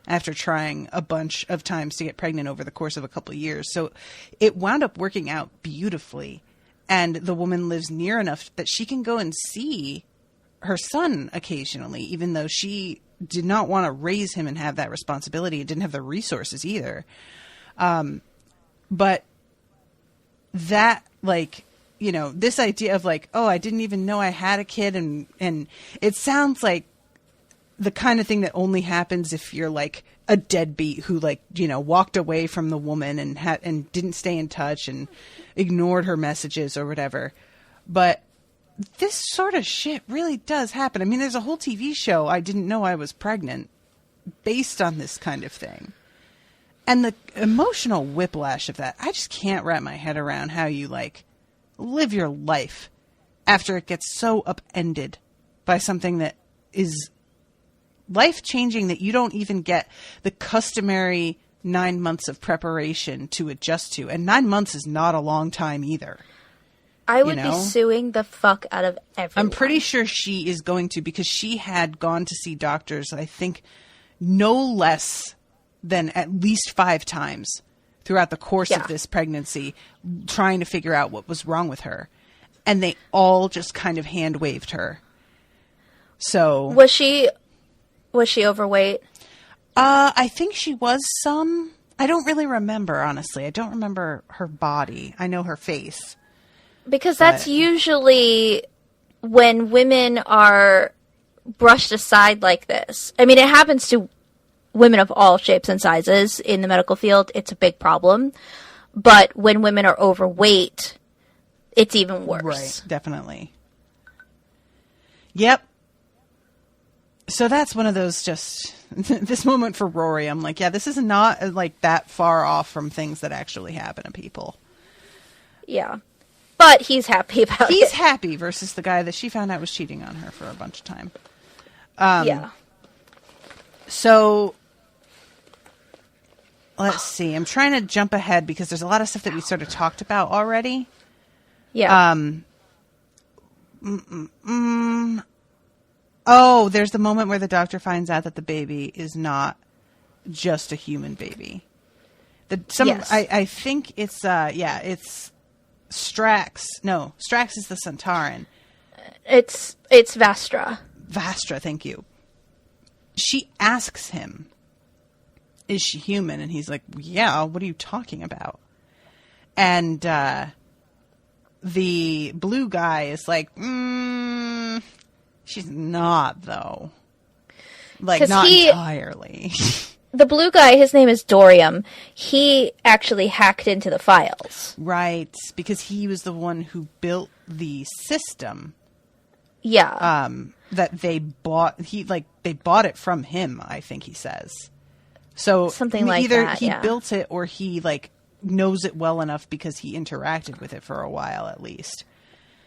after trying a bunch of times to get pregnant over the course of a couple of years. So it wound up working out beautifully. And the woman lives near enough that she can go and see her son occasionally, even though she did not want to raise him and have that responsibility and didn't have the resources either. But that, like, you know, this idea of like, oh, I didn't even know I had a kid. And it sounds like the kind of thing that only happens if you're like a deadbeat who like, walked away from the woman and didn't stay in touch and ignored her messages or whatever. But this sort of shit really does happen. I mean, there's a whole TV show, I Didn't Know I Was Pregnant, based on this kind of thing. And the emotional whiplash of that, I just can't wrap my head around how you like live your life after it gets so upended by something that is life-changing, that you don't even get the customary 9 months of preparation to adjust to. And 9 months is not a long time either. I would be suing the fuck out of everyone. I'm pretty sure she is going to, because she had gone to see doctors, I think, no less than at least 5 times throughout the course of this pregnancy, trying to figure out what was wrong with her. And they all just kind of hand-waved her. So Was she overweight? I think she was some. I don't really remember, honestly. I don't remember her body. I know her face. Because that's usually when women are brushed aside like this. I mean, it happens to women of all shapes and sizes in the medical field. It's a big problem. But when women are overweight, it's even worse. Right, definitely. Yep. So that's one of those just, this moment for Rory, I'm like, yeah, this is not like that far off from things that actually happen to people. Yeah. But he's happy about it. He's happy versus the guy that she found out was cheating on her for a bunch of time. Yeah. So, let's see. I'm trying to jump ahead because there's a lot of stuff that we sort of talked about already. Yeah. Oh, there's the moment where the doctor finds out that the baby is not just a human baby. Yes. I think it's it's Strax. No, Strax is the Centauran. It's Vastra. Vastra, thank you. She asks him, is she human? And he's like, yeah, what are you talking about? And the blue guy is like, she's not, though. Like, not entirely. The blue guy, his name is Dorium. He actually hacked into the files. Right, because he was the one who built the system. Yeah. That they bought. They bought it from him, I think he says. So something like either that, he built it or he knows it well enough because he interacted with it for a while at least.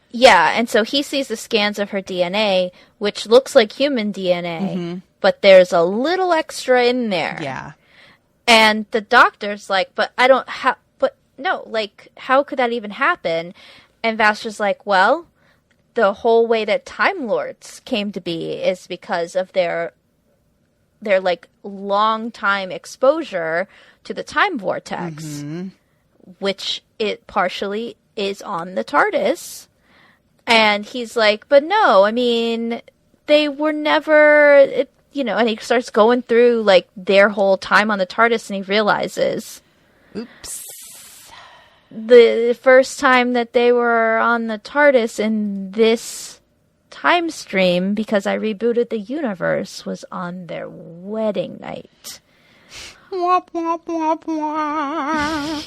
Yeah, and so he sees the scans of her DNA, which looks like human DNA, but there's a little extra in there. Yeah. And the doctor's like, but I don't have, but no, how could that even happen? And Vastra's like, well, the whole way that Time Lords came to be is because of their long time exposure to the time vortex, which it partially is on the TARDIS. And he's like, but no, I mean, they were never, and he starts going through their whole time on the TARDIS and he realizes, oops, the first time that they were on the TARDIS in this time stream, because I rebooted the universe, was on their wedding night. Womp, womp, womp, womp.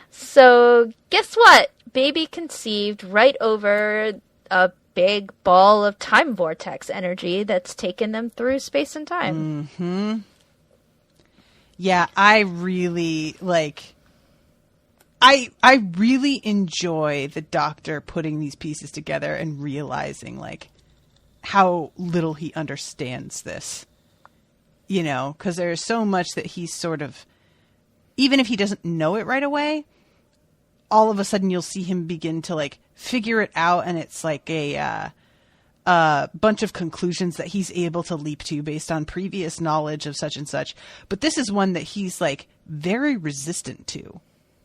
So guess what? Baby conceived right over a big ball of time vortex energy that's taken them through space and time. Mm-hmm. Yeah, I really I really enjoy the doctor putting these pieces together and realizing how little he understands this. Because there's so much that he's sort of, even if he doesn't know it right away, all of a sudden you'll see him begin to figure it out, and it's a bunch of conclusions that he's able to leap to based on previous knowledge of such and such. But this is one that he's very resistant to.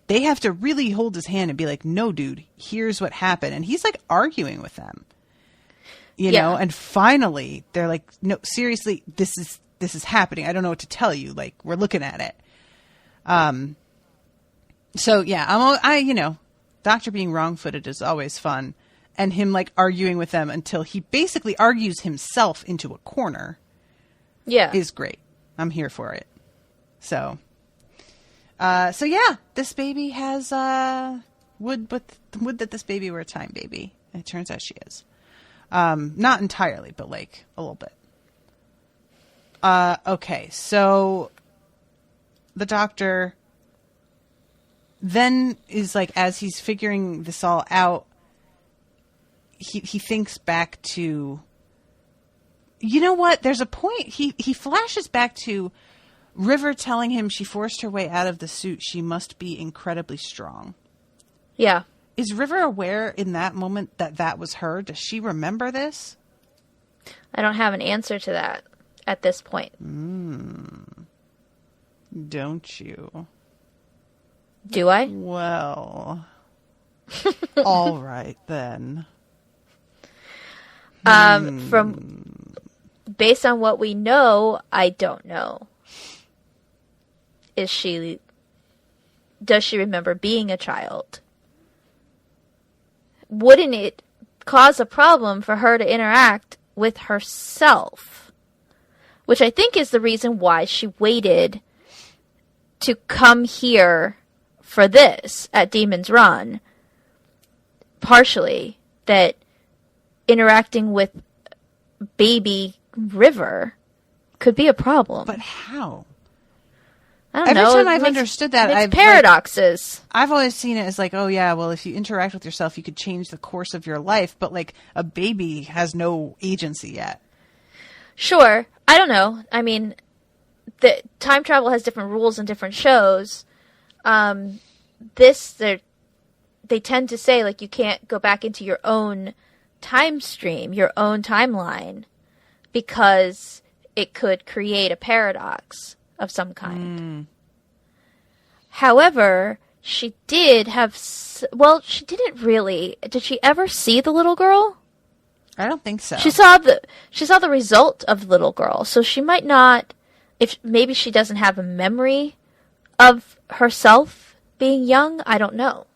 They have to really hold his hand and be like, no, dude, here's what happened. And he's arguing with them, you know, and finally they're like, no, seriously, this is happening. I don't know what to tell you. We're looking at it. So yeah, Doctor being wrong-footed is always fun, and him arguing with them until he basically argues himself into a corner, is great. I'm here for it. So yeah, this baby has would that this baby were a time baby. And it turns out she is. Not entirely, but like a little bit. Okay, so the doctor then is like, as he's figuring this all out, he thinks back to, you know what? There's a point. He flashes back to River telling him she forced her way out of the suit. She must be incredibly strong. Yeah. Is River aware in that moment that that was her? Does she remember this? I don't have an answer to that at this point. Don't you? Do I? Well, all right then. Based on what we know, I don't know. Does she remember being a child? Wouldn't it cause a problem for her to interact with herself? Which I think is the reason why she waited to come here for this at Demon's Run. Partially, that interacting with baby River could be a problem. But how? I don't Every know. time I've understood that, It's I've paradoxes. I've always seen it as like, oh yeah, well, if you interact with yourself, you could change the course of your life. But like a baby has no agency yet. Sure. I don't know. I mean, the time travel has different rules in different shows. They tend to say like you can't go back into your own time stream, your own timeline, because it could create a paradox of some kind. However, she did have... she didn't really... Did she ever see the little girl? I don't think so. She saw the result of the little girl, so she might not... Maybe she doesn't have a memory of herself being young. I don't know.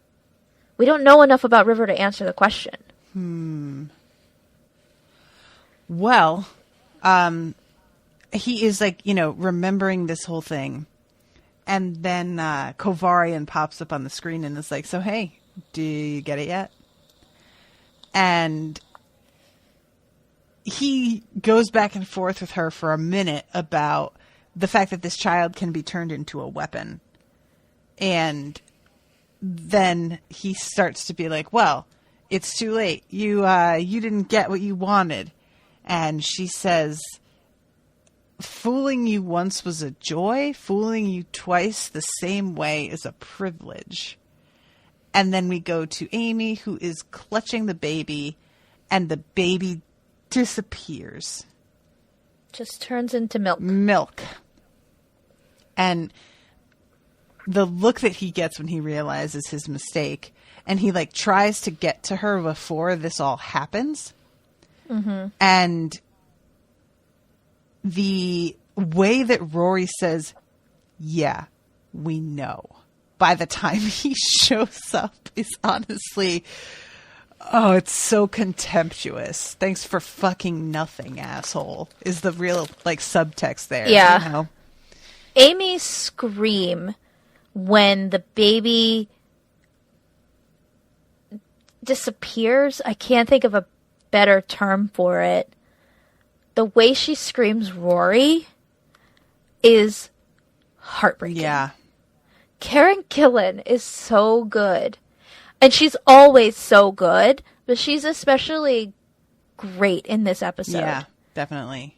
We don't know enough about River to answer the question. Well, he is like, remembering this whole thing. And then Kovarian pops up on the screen and is like, so hey, do you get it yet? And he goes back and forth with her for a minute about the fact that this child can be turned into a weapon. And then he starts to be like, well, it's too late. You didn't get what you wanted. And she says, fooling you once was a joy. Fooling you twice the same way is a privilege. And then we go to Amy, who is clutching the baby, and the baby disappears. Just turns into milk. Milk. And the look that he gets when he realizes his mistake, and he like tries to get to her before this all happens. And the way that Rory says, yeah, we know, by the time he shows up is honestly, oh, it's so contemptuous. Thanks for fucking nothing, asshole, is the real like subtext there. Yeah. Amy's scream when the baby disappears, I can't think of a better term for it. The way she screams Rory is heartbreaking. Yeah. Karen Gillan is so good. And she's always so good, but she's especially great in this episode. Yeah, definitely.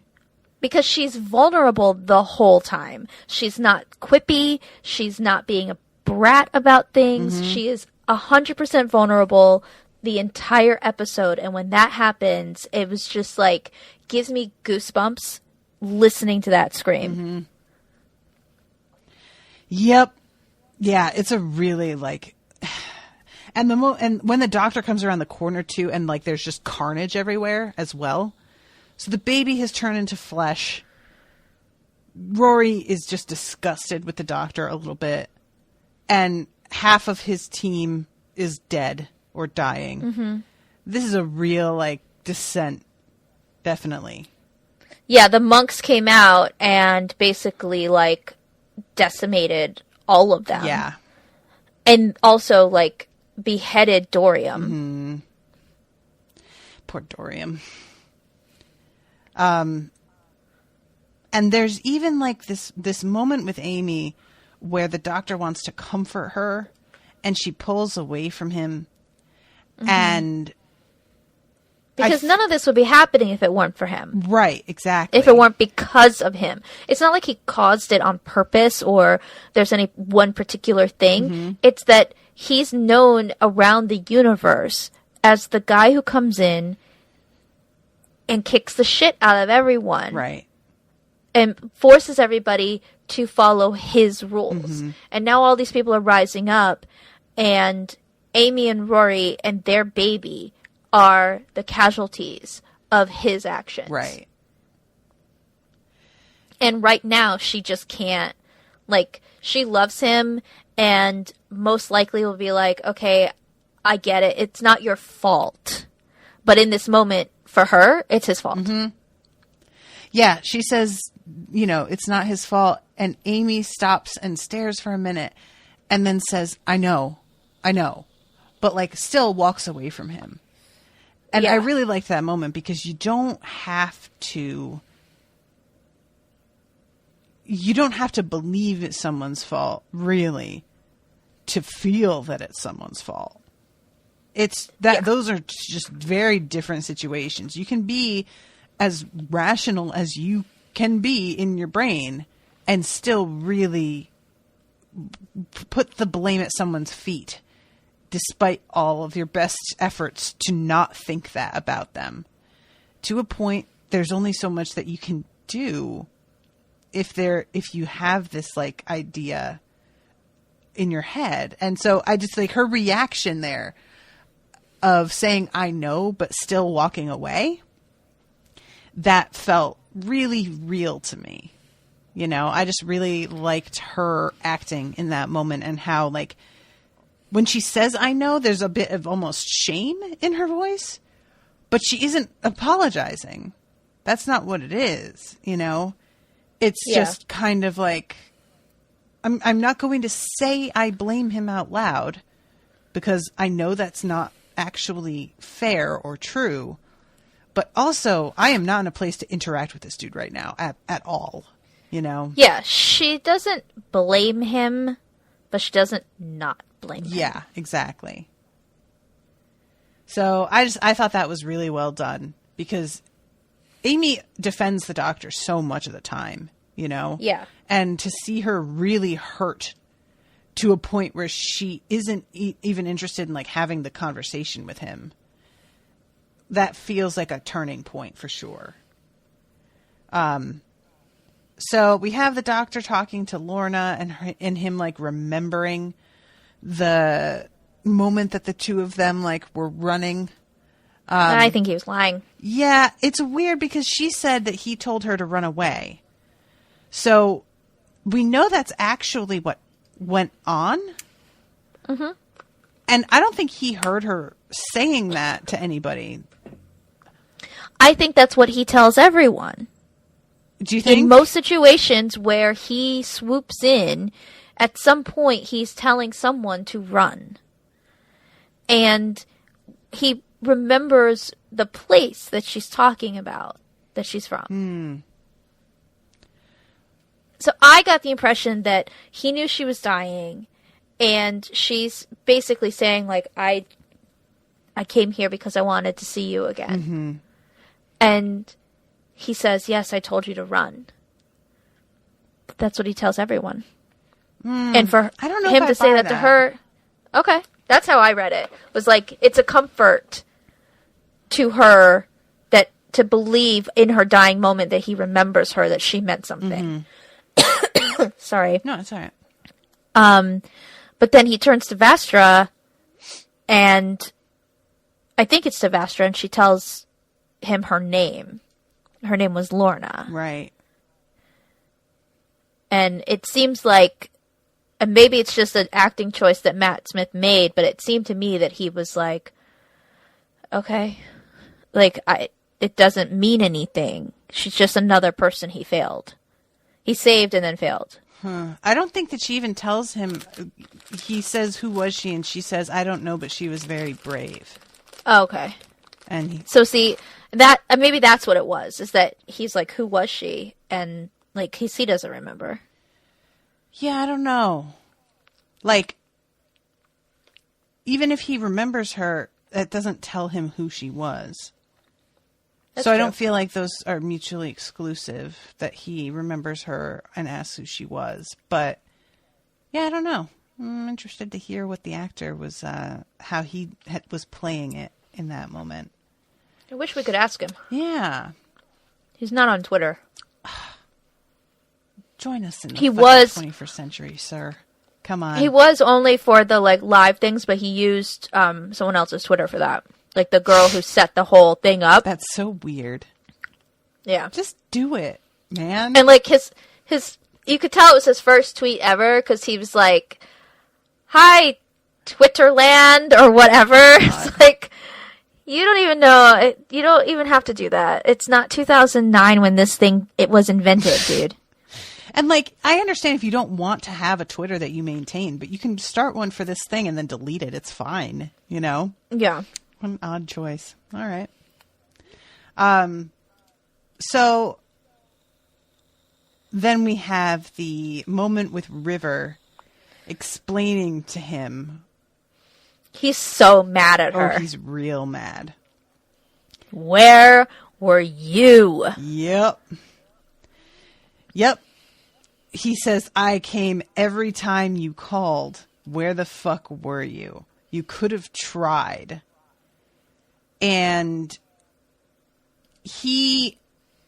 Because she's vulnerable the whole time. She's not quippy. She's not being a brat about things. She is 100% vulnerable the entire episode. And when that happens, it was just like, gives me goosebumps listening to that scream. Yep. Yeah, it's a really like... And and when the doctor comes around the corner too, and like there's just carnage everywhere as well. So the baby has turned into flesh. Rory is just disgusted with the doctor a little bit. And half of his team is dead or dying. This is a real like descent. Definitely. Yeah, the monks came out and basically, like, decimated all of them. Yeah. And also, like, beheaded Dorium. Mm-hmm. Poor Dorium. And there's even, like, this moment with Amy where the doctor wants to comfort her, and she pulls away from him. Mm-hmm. And... Because none of this would be happening if it weren't for him. Right, exactly. If it weren't because of him. It's not like he caused it on purpose or there's any one particular thing. Mm-hmm. It's that he's known around the universe as the guy who comes in and kicks the shit out of everyone. Right. And forces everybody to follow his rules. Mm-hmm. And now all these people are rising up, and Amy and Rory and their baby are the casualties of his actions. Right. And right now, she just can't, like, she loves him and most likely will be like, okay, I get it. It's not your fault. But in this moment, for her, it's his fault. Mm-hmm. Yeah, she says, you know, it's not his fault. And Amy stops and stares for a minute and then says, I know. But, like, still walks away from him. And I really liked that moment because you don't have to believe it's someone's fault, really, to feel that it's someone's fault. It's that those are just very different situations. You can be as rational as you can be in your brain and still really put the blame at someone's feet, despite all of your best efforts to not think that about them. To a point, there's only so much that you can do if you have this, like, idea in your head. And so I just, like, her reaction there of saying, I know, but still walking away, that felt really real to me. You know, I just really liked her acting in that moment and how, like, when she says, I know, there's a bit of almost shame in her voice, but she isn't apologizing. That's not what it is, you know? It's just kind of like, I'm not going to say I blame him out loud because I know that's not actually fair or true. But also, I am not in a place to interact with this dude right now at all, you know? Yeah, she doesn't blame him, but she doesn't not blame him. Yeah, exactly. So I thought that was really well done because Amy defends the doctor so much of the time, you know? Yeah. And to see her really hurt to a point where she isn't even interested in, like, having the conversation with him, that feels like a turning point for sure. So we have the doctor talking to Lorna and him, like, remembering the moment that the two of them, like, were running. I think he was lying. Yeah, it's weird because she said that he told her to run away. So we know that's actually what went on. Mm-hmm. And I don't think he heard her saying that to anybody. I think that's what he tells everyone. Do you think? In most situations where he swoops in, at some point he's telling someone to run. And he remembers the place that she's talking about, that she's from. So I got the impression that he knew she was dying, and she's basically saying, like, I came here because I wanted to see you again. Mm-hmm. And he says, yes, I told you to run. That's what he tells everyone. And for him to say that to her, okay, that's how I read it. Was like, it's a comfort to her that to believe in her dying moment that he remembers her, that she meant something. Mm-hmm. Sorry. No, it's all right. But then he turns to Vastra, and I think it's to Vastra, and she tells him her name. Her name was Lorna. Right. And it seems like, and maybe it's just an acting choice that Matt Smith made, but it seemed to me that he was like, okay, like, it doesn't mean anything she's just another person he failed. He saved and then failed. I don't think that she even tells him. He says, "Who was she?" And she says, "I don't know, but she was very brave." Oh, okay. And so see that maybe that's what it was. Is that he's like, "Who was she?" And like he doesn't remember. Yeah, I don't know. Like, even if he remembers her, that doesn't tell him who she was. That's so I true. don't feel like those are mutually exclusive, that he remembers her and asks who she was. But, yeah, I don't know. I'm interested to hear what the actor was, how he was playing it in that moment. I wish we could ask him. Yeah. He's not on Twitter. Join us in the 21st century, sir. Come on. He was only for the like live things, but he used someone else's Twitter for that. Like the girl who set the whole thing up. That's so weird. Yeah. Just do it, man. And like his you could tell it was his first tweet ever because he was like, "Hi, Twitterland," or whatever. It's like, you don't even know. You don't even have to do that. It's not 2009 when it was invented, dude. And, like, I understand if you don't want to have a Twitter that you maintain, but you can start one for this thing and then delete it. It's fine, you know? Yeah. What an odd choice. All right. So then we have the moment with River explaining to him. He's so mad at her. Oh, he's real mad. Where were you? Yep. He says, "I came every time you called. Where the fuck were you? You could have tried." And he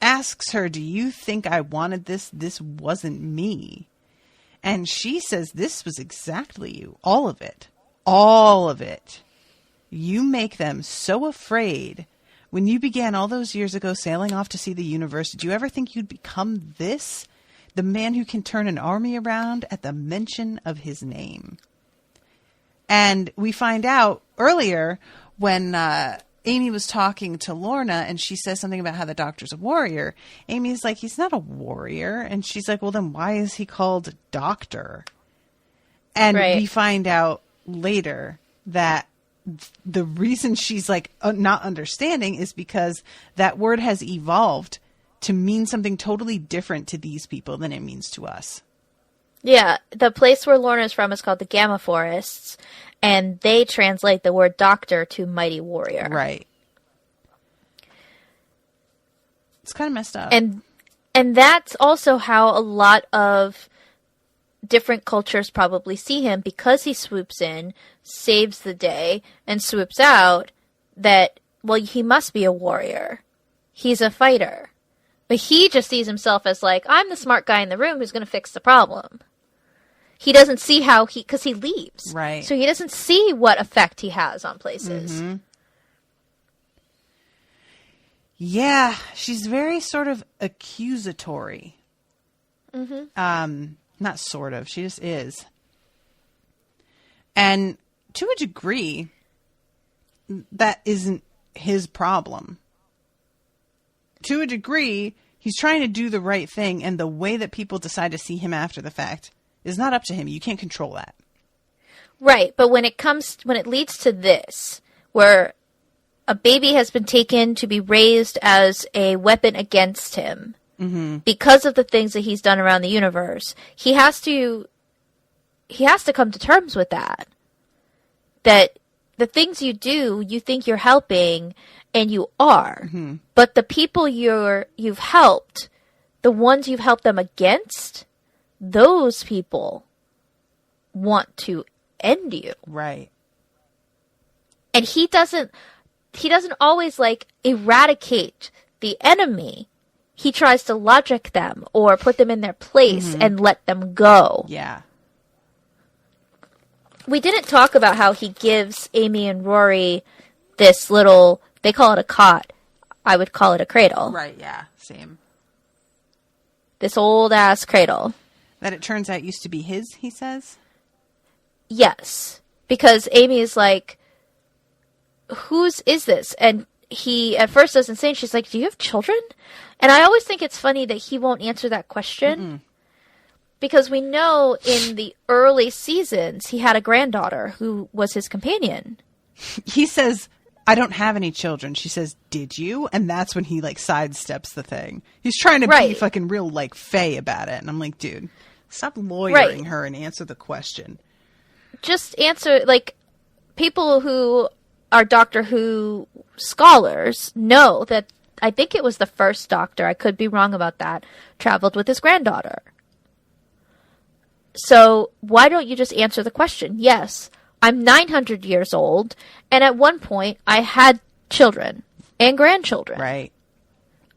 asks her, "Do you think I wanted this? This wasn't me." And she says, "This was exactly you. All of it. All of it. You make them so afraid. When you began all those years ago sailing off to see the universe, did you ever think you'd become this? The man who can turn an army around at the mention of his name." And we find out earlier when Amy was talking to Lorna and she says something about how the doctor's a warrior. Amy's like, "He's not a warrior." And she's like, "Well, then why is he called doctor?" And we find out later that the reason she's like not understanding is because that word has evolved to mean something totally different to these people than it means to us. Yeah, the place where Lorna's from is called the Gamma Forests, and they translate the word doctor to mighty warrior. Right. It's kind of messed up. And that's also how a lot of different cultures probably see him, because he swoops in, saves the day, and swoops out, that, well, he must be a warrior. He's a fighter. But he just sees himself as like, I'm the smart guy in the room who's going to fix the problem. He doesn't see how because he leaves. Right. So he doesn't see what effect he has on places. Mm-hmm. Yeah, she's very sort of accusatory. Mm-hmm. Not sort of, she just is. And to a degree, that isn't his problem. To a degree, he's trying to do the right thing, and the way that people decide to see him after the fact is not up to him. You can't control that. Right, but when it leads to this, where a baby has been taken to be raised as a weapon against him, mm-hmm. because of the things that he's done around the universe, he has to come to terms with that. That the things you do, you think you're helping, and you are. Mm-hmm. But the people you've helped, the ones you've helped them against, those people want to end you. Right. And he doesn't always like eradicate the enemy. He tries to logic them or put them in their place mm-hmm. and let them go. Yeah. We didn't talk about how he gives Amy and Rory this little, they call it a cot. I would call it a cradle. Right, yeah, same. This old ass cradle. That it turns out used to be his, he says? Yes. Because Amy is like, whose is this? And he at first doesn't say, and she's like, do you have children? And I always think it's funny that he won't answer that question. Mm-mm. Because we know in the early seasons, he had a granddaughter who was his companion. He says, I don't have any children. She says, did you? And that's when he, like, sidesteps the thing. He's trying to be fucking real, like, fey about it. And I'm like, dude, stop lawyering her and answer the question. Just answer, like, people who are Doctor Who scholars know that, I think it was the first Doctor, I could be wrong about that, traveled with his granddaughter. So why don't you just answer the question? Yes, I'm 900 years old, and at one point I had children and grandchildren. Right.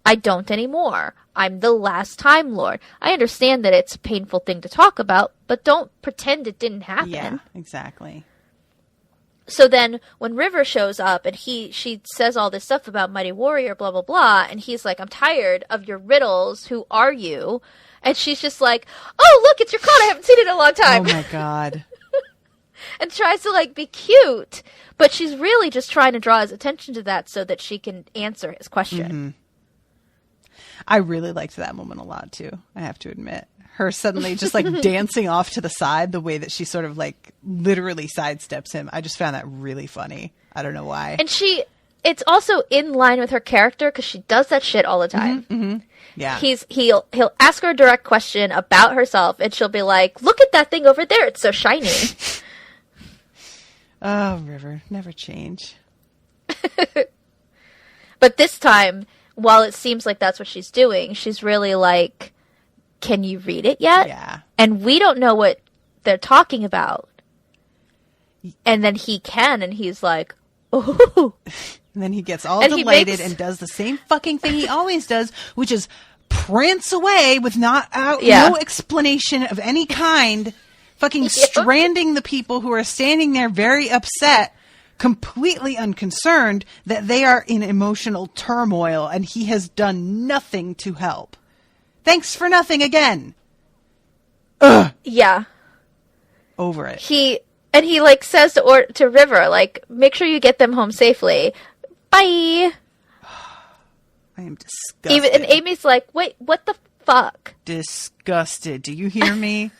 I don't anymore. I'm the last Time Lord. I understand that it's a painful thing to talk about, but don't pretend it didn't happen. Yeah, exactly. So then when River shows up and she says all this stuff about Mighty Warrior, blah, blah, blah, and he's like, I'm tired of your riddles. Who are you? And she's just like, oh, look, it's your card. I haven't seen it in a long time. Oh, my God. And tries to, like, be cute. But she's really just trying to draw his attention to that so that she can answer his question. Mm-hmm. I really liked that moment a lot, too, I have to admit. Her suddenly just, like, dancing off to the side, the way that she sort of, like, literally sidesteps him. I just found that really funny. I don't know why. And it's also in line with her character because she does that shit all the time. Mm-hmm, mm-hmm. Yeah. He'll ask her a direct question about herself, and she'll be like, look at that thing over there. It's so shiny. Oh, River, never change. But this time, while it seems like that's what she's doing, she's really like, can you read it yet? Yeah. And we don't know what they're talking about. And then he can, and he's like, oh. And then he gets all delighted and does the same fucking thing he always does, which is prance away with no explanation of any kind, fucking stranding the people who are standing there very upset, completely unconcerned that they are in emotional turmoil, and he has done nothing to help. Thanks for nothing again. Ugh. Yeah. Over it. He like says to River, like, make sure you get them home safely. Bye. I am disgusted. And Amy's like, wait, what the fuck? Disgusted. Do you hear me?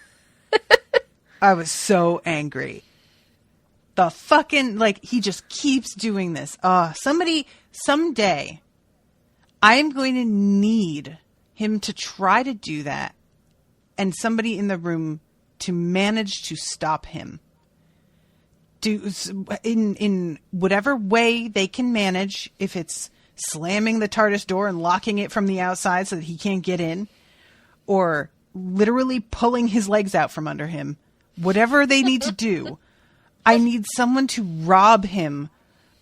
I was so angry. The fucking, like, he just keeps doing this. Someday, I am going to need him to try to do that, and somebody in the room to manage to stop him. In whatever way they can manage, if it's slamming the TARDIS door and locking it from the outside so that he can't get in, or literally pulling his legs out from under him, whatever they need to do, I need someone to rob him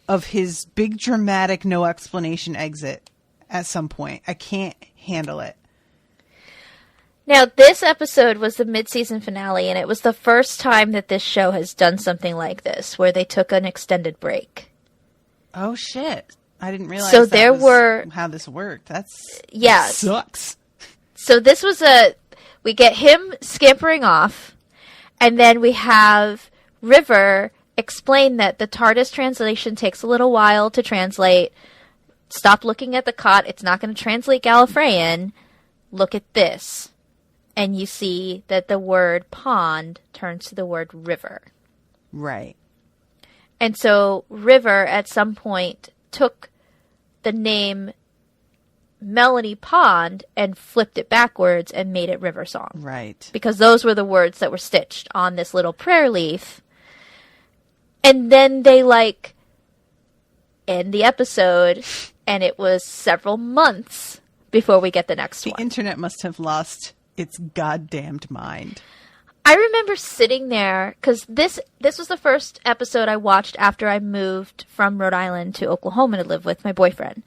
of his big dramatic no explanation exit at some point. I can't handle it. Now, this episode was the mid-season finale, and it was the first time that this show has done something like this, where they took an extended break. Oh, shit. I didn't realize how this worked. That sucks. So this was we get him scampering off, and then we have River explain that the TARDIS translation takes a little while to translate. Stop looking at the cot. It's not going to translate Gallifreyan. Look at this. And you see that the word pond turns to the word river. Right. And so River at some point took the name Melody Pond and flipped it backwards and made it River Song. Right. Because those were the words that were stitched on this little prayer leaf. And then they, like, end the episode, and it was several months before we get the next one. The internet must have lost its goddamned mind. I remember sitting there, because this was the first episode I watched after I moved from Rhode Island to Oklahoma to live with my boyfriend.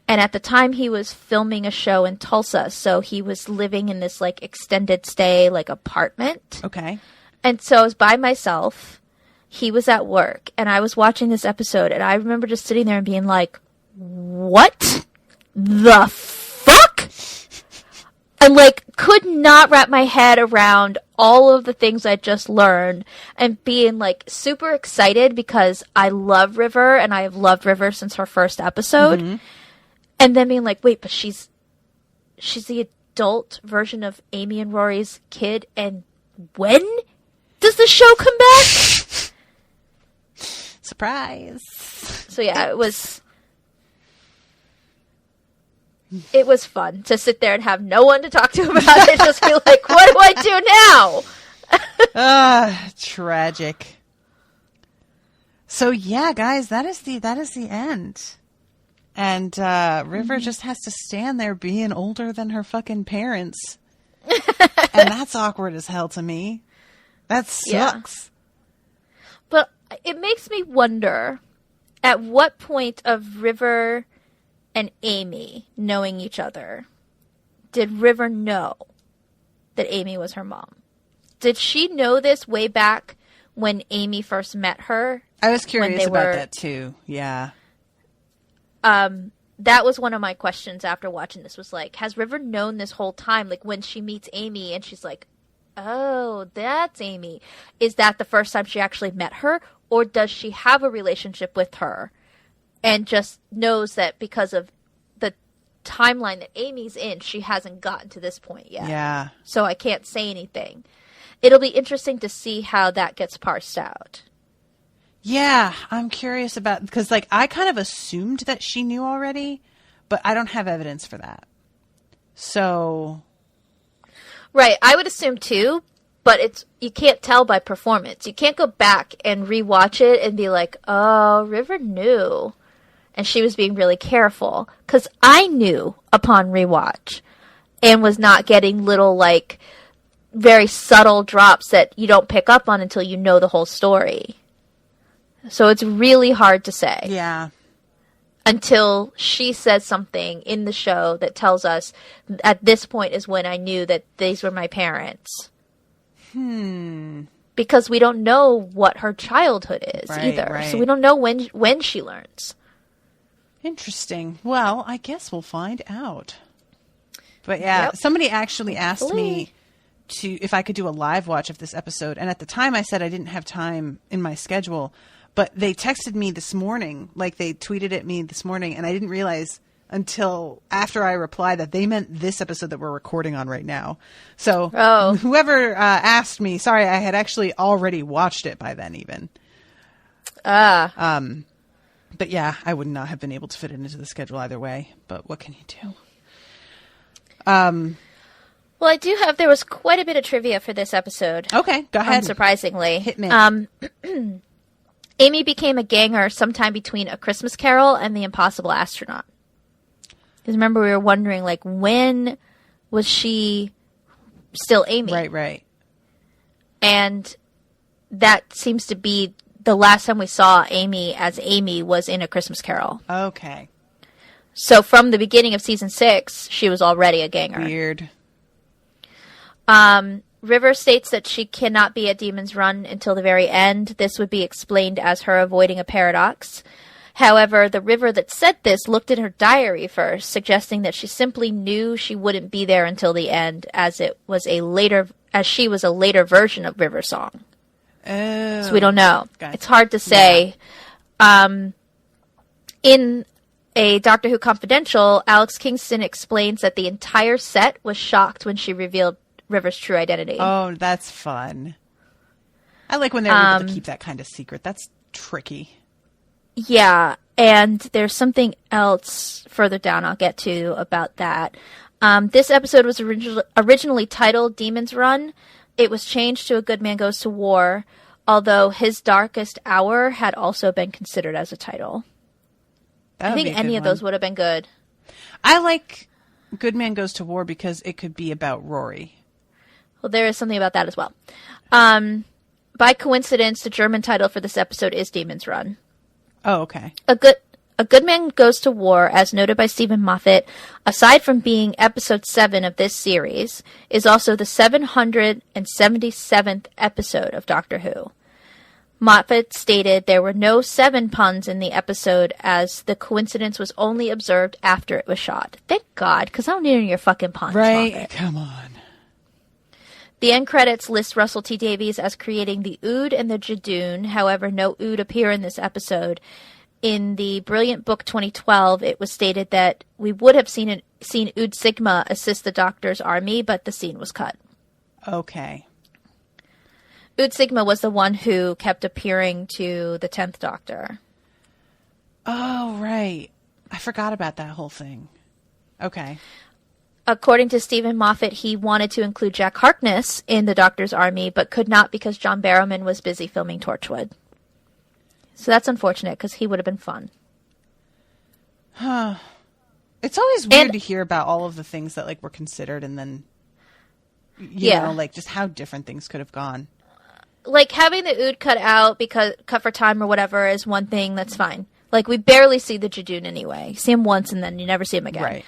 And at the time, he was filming a show in Tulsa, so he was living in this, like, extended stay, like, apartment. Okay. And so I was by myself. He was at work, and I was watching this episode, and I remember just sitting there and being like, what the fuck? And, like, could not wrap my head around all of the things I just learned, and being, like, super excited because I love River, and I have loved River since her first episode. Mm-hmm. And then being like, wait, but she's she's the adult version of Amy and Rory's kid, and when does the show come back? Surprise. So yeah, it was fun to sit there and have no one to talk to about it. Just be like, what do I do now? Tragic. So yeah, guys, that is the end. And River just has to stand there being older than her fucking parents. And that's awkward as hell to me. That sucks. Yeah. But it makes me wonder, at what point of River and Amy knowing each other did River know that Amy was her mom? Did she know this way back when Amy first met her? I was curious about that too. Yeah. That was one of my questions after watching this, was like, has River known this whole time? Like, when she meets Amy and she's like, oh, that's Amy. Is that the first time she actually met her? Or does she have a relationship with her and just knows that because of the timeline that Amy's in, she hasn't gotten to this point yet? Yeah. So I can't say anything. It'll be interesting to see how that gets parsed out. Yeah, I'm curious about, because like I kind of assumed that she knew already, but I don't have evidence for that. So, right, I would assume too, but you can't tell by performance. You can't go back and rewatch it and be like, "Oh, River knew, and she was being really careful." Because I knew upon rewatch, and was not getting little like very subtle drops that you don't pick up on until you know the whole story. So it's really hard to say. Yeah. Until she says something in the show that tells us, at this point is when I knew that these were my parents. Because we don't know what her childhood is either. Right. So we don't know when she learns. Interesting. Well, I guess we'll find out. But yeah, somebody actually asked me if I could do a live watch of this episode. And at the time I said I didn't have time in my schedule. But they texted me this morning, like they tweeted at me this morning, and I didn't realize until after I replied that they meant this episode that we're recording on right now. So whoever asked me, sorry, I had actually already watched it by then even. But yeah, I would not have been able to fit it into the schedule either way. But what can you do? Well, there was quite a bit of trivia for this episode. Okay, go ahead. Unsurprisingly. Hit me. Amy became a ganger sometime between A Christmas Carol and The Impossible Astronaut. Because remember, we were wondering, like, when was she still Amy? Right. And that seems to be the last time we saw Amy as Amy was in A Christmas Carol. Okay. So from the beginning of season 6, she was already a ganger. Weird. River states that she cannot be at Demon's Run until the very end. This would be explained as her avoiding a paradox. However, the River that said this looked at her diary first, suggesting that she simply knew she wouldn't be there until the end, as she was a later version of River's song. Oh. So we don't know. Gotcha. It's hard to say. Yeah. In a Doctor Who Confidential, Alex Kingston explains that the entire set was shocked when she revealed River's true identity. Oh, that's fun. I like when they're able to keep that kind of secret. That's tricky. Yeah, and there's something else further down I'll get to about that. This episode was originally titled Demon's Run. It was changed to A Good Man Goes to War, although His Darkest Hour had also been considered as a title. I think any of those would have been good. I like Good Man Goes to War because it could be about Rory. Well, there is something about that as well. By coincidence, the German title for this episode is Demon's Run. Oh, okay. A Good Man Goes to War, as noted by Stephen Moffat, aside from being episode 7 of this series, is also the 777th episode of Doctor Who. Moffat stated there were no 7 puns in the episode, as the coincidence was only observed after it was shot. Thank God, because I don't need any of your fucking puns, right? Moffat. Come on. The end credits list Russell T Davies as creating the Ood and the Jadoon. However, no Ood appear in this episode, in the Brilliant Book 2012, it was stated that we would have seen Ood Sigma assist the Doctor's army, but the scene was cut. Okay. Ood Sigma was the one who kept appearing to the 10th Doctor. Oh, right. I forgot about that whole thing. Okay. According to Stephen Moffat, he wanted to include Jack Harkness in the Doctor's army, but could not because John Barrowman was busy filming Torchwood. So that's unfortunate, because he would have been fun. Huh. It's always weird to hear about all of the things that, like, were considered and then, you know, like, just how different things could have gone. Like, having the Ood cut for time or whatever is one thing, that's fine. Like, we barely see the Jadoon anyway. You see him once and then you never see him again. Right.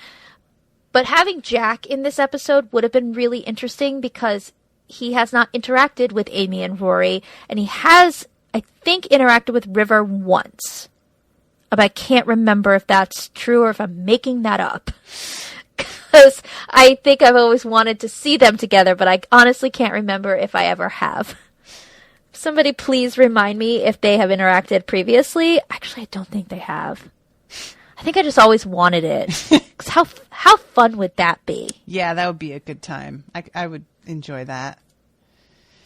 But having Jack in this episode would have been really interesting because he has not interacted with Amy and Rory, and he has, I think, interacted with River once. But I can't remember if that's true or if I'm making that up. Because I think I've always wanted to see them together, but I honestly can't remember if I ever have. Somebody please remind me if they have interacted previously. Actually, I don't think they have. I think I just always wanted it. 'Cause how fun would that be? Yeah, that would be a good time. I would enjoy that.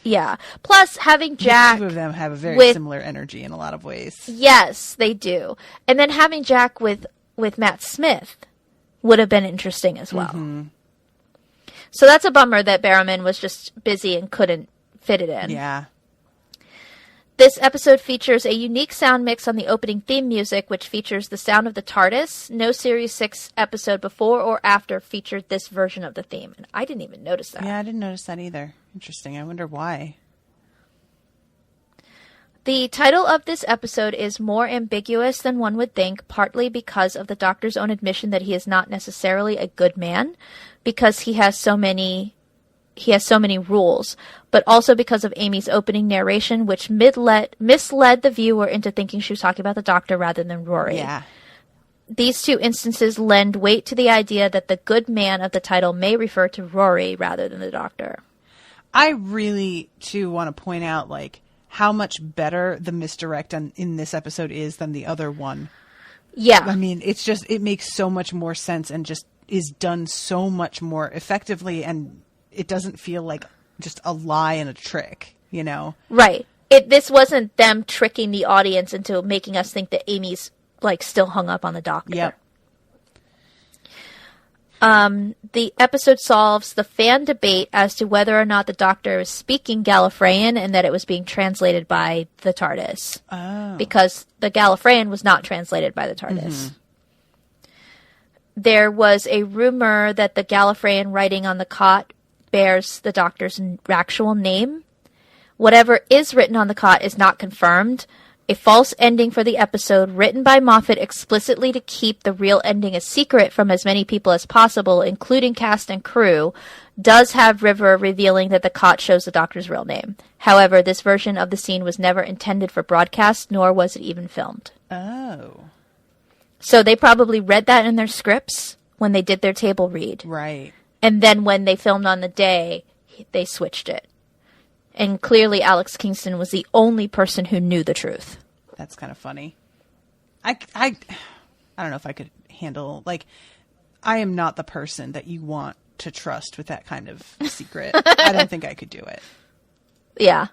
Yeah. Plus, having Jack... The two of them have a very similar energy in a lot of ways. Yes, they do. And then having Jack with Matt Smith would have been interesting as well. Mm-hmm. So that's a bummer that Barrowman was just busy and couldn't fit it in. Yeah. This episode features a unique sound mix on the opening theme music, which features the sound of the TARDIS. No Series 6 episode before or after featured this version of the theme. And I didn't even notice that. Yeah, I didn't notice that either. Interesting. I wonder why. The title of this episode is more ambiguous than one would think, partly because of the Doctor's own admission that he is not necessarily a good man, because he has so many rules, but also because of Amy's opening narration, which misled the viewer into thinking she was talking about the Doctor rather than Rory. Yeah. These two instances lend weight to the idea that the good man of the title may refer to Rory rather than the Doctor. I really, too, want to point out, like, how much better the misdirect in this episode is than the other one. Yeah. I mean, it makes so much more sense and just is done so much more effectively, and it doesn't feel like just a lie and a trick, you know? Right. This wasn't them tricking the audience into making us think that Amy's, like, still hung up on the Doctor. Yep. The episode solves the fan debate as to whether or not the Doctor is speaking Gallifreyan and that it was being translated by the TARDIS. Oh. Because the Gallifreyan was not translated by the TARDIS. Mm-hmm. There was a rumor that the Gallifreyan writing on the cot bears the Doctor's actual name. Whatever is written on the cot is not confirmed. A false ending for the episode, written by Moffat explicitly to keep the real ending a secret from as many people as possible, including cast and crew, does have River revealing that the cot shows the Doctor's real name. However, this version of the scene was never intended for broadcast, nor was it even filmed. Oh. So they probably read that in their scripts when they did their table read. Right. And then when they filmed on the day, they switched it. And clearly Alex Kingston was the only person who knew the truth. That's kind of funny. I don't know if I could handle, like, I am not the person that you want to trust with that kind of secret. I don't think I could do it. Yeah.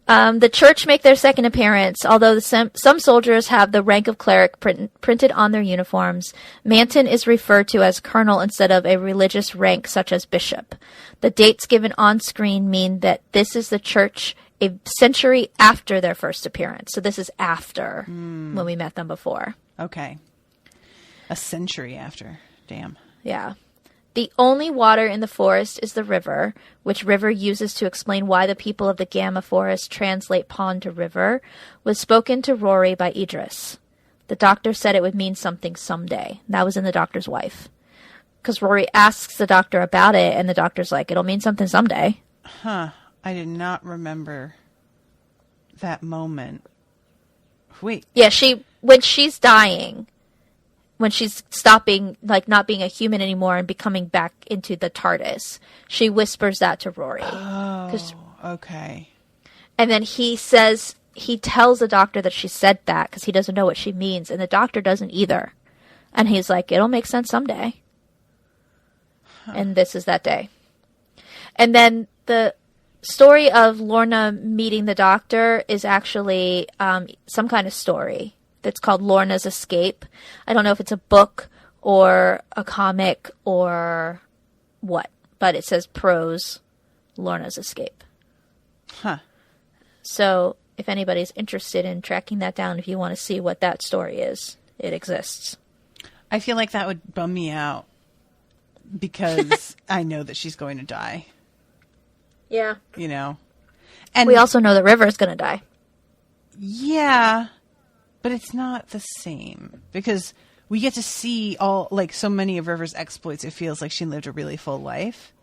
The Church make their second appearance, although some soldiers have the rank of cleric printed on their uniforms. Manton is referred to as colonel instead of a religious rank such as bishop. The dates given on screen mean that this is the Church a century after their first appearance. So this is after when we met them before. Okay. A century after. Damn. Yeah. The only water in the forest is the river, which River uses to explain why the people of the Gamma Forest translate pond to river, was spoken to Rory by Idris. The Doctor said it would mean something someday. That was in The Doctor's Wife. Because Rory asks the Doctor about it, and the Doctor's like, it'll mean something someday. Huh. I did not remember that moment. Wait. Yeah, when she's dying... When she's stopping, like, not being a human anymore and becoming back into the TARDIS, she whispers that to Rory. Oh, okay. And then he says he tells the doctor that she said that because he doesn't know what she means, and the doctor doesn't either. And he's like, it'll make sense someday. And this is that day. And then the story of Lorna meeting the doctor is actually some kind of story that's called Lorna's Escape. I don't know if it's a book or a comic or what, but it says prose, Lorna's Escape. Huh. So if anybody's interested in tracking that down, if you want to see what that story is, it exists. I feel like that would bum me out because I know that she's going to die. Yeah. You know? And we also know that River's going to die. Yeah, but it's not the same because we get to see all, like, so many of River's exploits. It feels like she lived a really full life.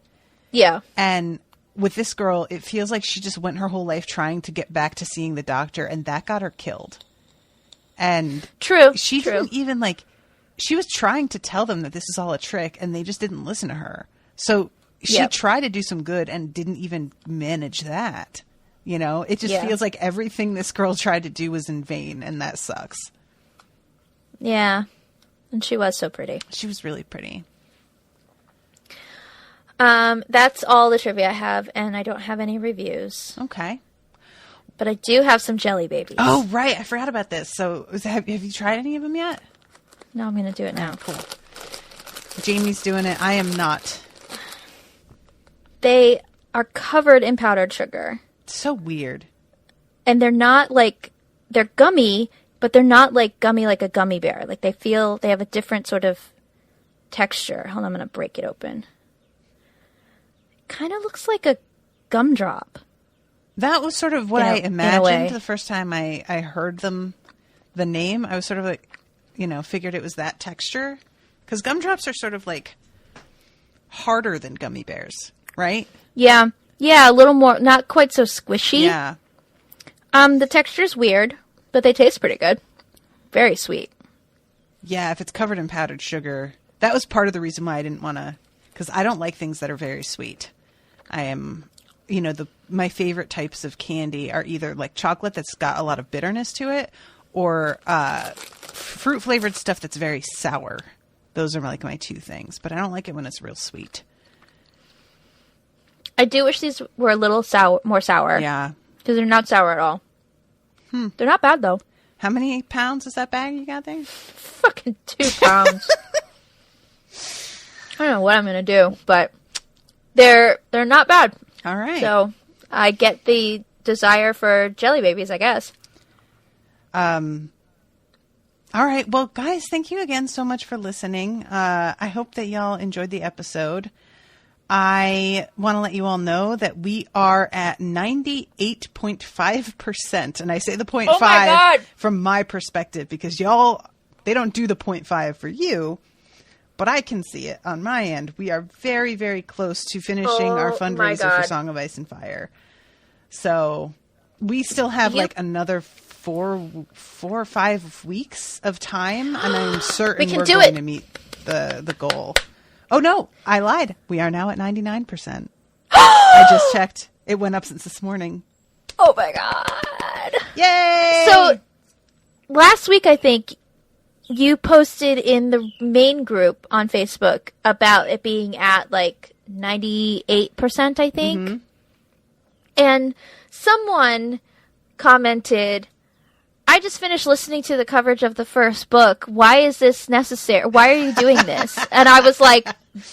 Yeah. And with this girl, it feels like she just went her whole life trying to get back to seeing the doctor, and that got her killed. And she didn't even, like, she was trying to tell them that this is all a trick, and they just didn't listen to her. So she tried to do some good and didn't even manage that. You know, it just feels like everything this girl tried to do was in vain, and that sucks. Yeah. And she was so pretty. She was really pretty. That's all the trivia I have, and I don't have any reviews. Okay. But I do have some jelly babies. Oh, right. I forgot about this. So have you tried any of them yet? No, I'm going to do it now. Oh, cool. Jamie's doing it. I am not. They are covered in powdered sugar. So weird. And they're not like, they're gummy, but they're not like gummy like a gummy bear. Like they have a different sort of texture. Hold on, I'm going to break it open. Kind of looks like a gumdrop. That was sort of what I imagined the first time I heard the name. I was sort of like, figured it was that texture. Because gumdrops are sort of like harder than gummy bears, right? Yeah. Yeah, a little more, not quite so squishy. Yeah. The texture's weird, but they taste pretty good. Very sweet. Yeah, if it's covered in powdered sugar. That was part of the reason why I didn't want to, because I don't like things that are very sweet. I am, my favorite types of candy are either like chocolate that's got a lot of bitterness to it, or fruit flavored stuff that's very sour. Those are like my two things, but I don't like it when it's real sweet. I do wish these were a little more sour. Yeah. Because they're not sour at all. They're not bad, though. How many pounds is that bag you got there? Fucking 2 pounds. I don't know what I'm going to do, but they're not bad. All right. So I get the desire for jelly babies, I guess. All right. Well, guys, thank you again so much for listening. I hope that y'all enjoyed the episode. I want to let you all know that we are at 98.5%. And I say the 0.5 from my perspective because y'all, they don't do the 0.5 for you, but I can see it on my end. We are very, very close to finishing our fundraiser for Song of Ice and Fire. So we still have like another 4 or 5 weeks of time, and I'm certain we're going to meet the goal. Oh, no, I lied. We are now at 99%. I just checked. It went up since this morning. Oh, my God. Yay! So last week, I think, you posted in the main group on Facebook about it being at like 98%, I think. Mm-hmm. And someone commented, I just finished listening to the coverage of the first book. Why is this necessary? Why are you doing this? And I was like,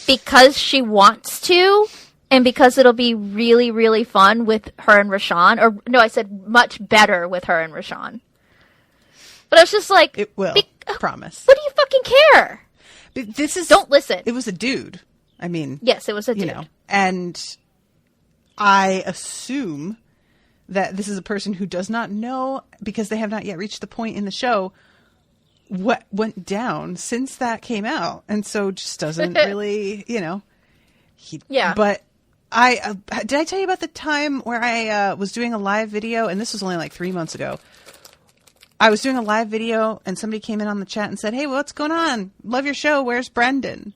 because she wants to, and because it'll be really, really fun with her and Rashawn. Or, no, I said much better with her and Rashawn. But I was just like, it will, promise. What do you fucking care? But don't listen. It was a dude. I mean. Yes, it was a dude. And I assume that this is a person who does not know, because they have not yet reached the point in the show, what went down since that came out. And so just doesn't really, But did I tell you about the time where I was doing a live video? And this was only like 3 months ago. I was doing a live video and somebody came in on the chat and said, hey, what's going on? Love your show. Where's Brendan?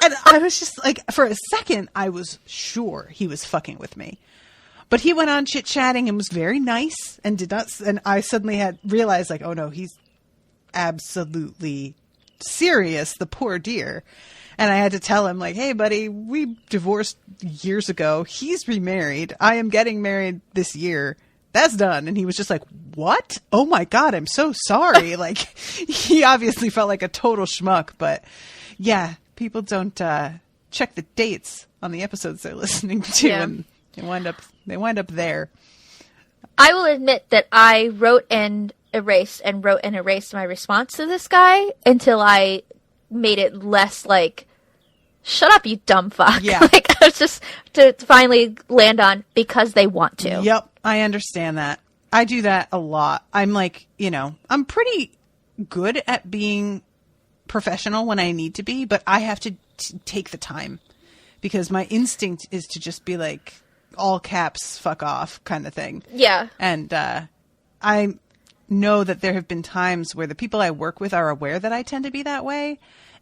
And I was just like, for a second, I was sure he was fucking with me. But he went on chit-chatting and was very nice and did not, and I suddenly had realized, like, oh no, he's absolutely serious, the poor dear. And I had to tell him, like, hey buddy, we divorced years ago. He's remarried. I am getting married this year. That's done. And he was just like, what? Oh my God, I'm so sorry. Like, he obviously felt like a total schmuck, but yeah, people don't check the dates on the episodes they're listening to, and they wind up there. I will admit that I wrote and erased my response to this guy until I made it less like, shut up, you dumb fuck. Yeah. Like, I was just to finally land on because they want to. Yep. I understand that. I do that a lot. I'm like, I'm pretty good at being professional when I need to be, but I have to take the time because my instinct is to just be like, all caps, fuck off kind of thing. Yeah. And I know that there have been times where the people I work with are aware that I tend to be that way.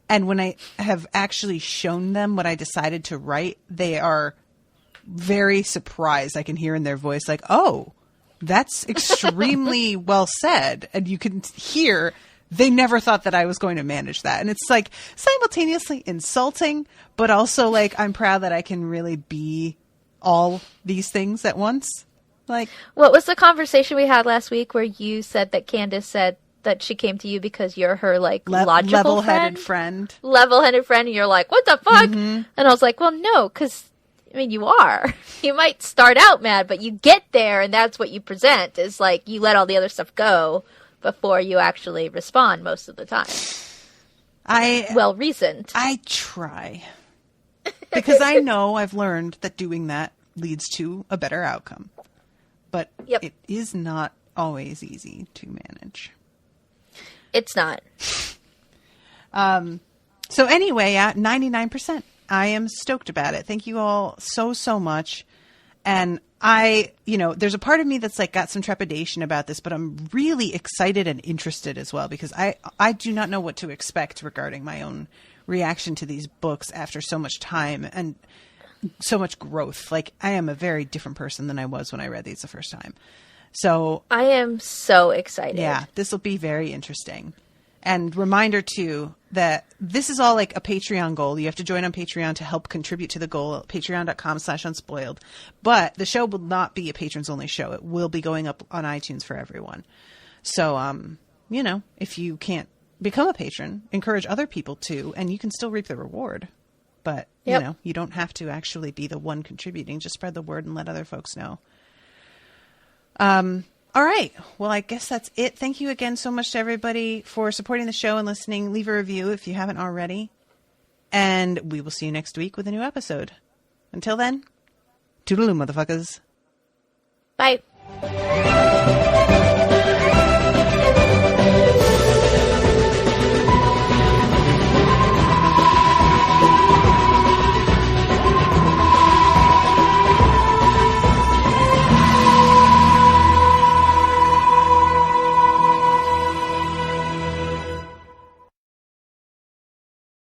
And when I have actually shown them what I decided to write, they are very surprised. I can hear in their voice like, oh, that's extremely well said. And you can hear they never thought that I was going to manage that. And it's like simultaneously insulting, but also like I'm proud that I can really be all these things at once. Like, what was the conversation we had last week where you said that Candace said that she came to you because you're her like logical level-headed friend. Level-headed friend, and you're like, what the fuck? Mm-hmm. And I was like, well, no, because I mean, you are. You might start out mad, but you get there, and that's what you present. Is like you let all the other stuff go before you actually respond most of the time. Well reasoned. I try. Because I know I've learned that doing that leads to a better outcome. But It is not always easy to manage. It's not. So anyway, 99%. I am stoked about it. Thank you all so much. And there's a part of me that's like got some trepidation about this, but I'm really excited and interested as well because I do not know what to expect regarding my own reaction to these books after so much time and so much growth. Like, I am a very different person than I was when I read these the first time. So I am so excited. Yeah, this will be very interesting. And reminder too that this is all like a Patreon goal. You have to join on Patreon to help contribute to the goal at patreon.com/unspoiled. But the show will not be a patrons only show. It will be going up on iTunes for everyone. So, if you can't become a patron, encourage other people to, and you can still reap the reward. But, you don't have to actually be the one contributing. Just spread the word and let other folks know. All right. Well, I guess that's it. Thank you again so much to everybody for supporting the show and listening. Leave a review if you haven't already. And we will see you next week with a new episode. Until then, toodaloo, motherfuckers. Bye.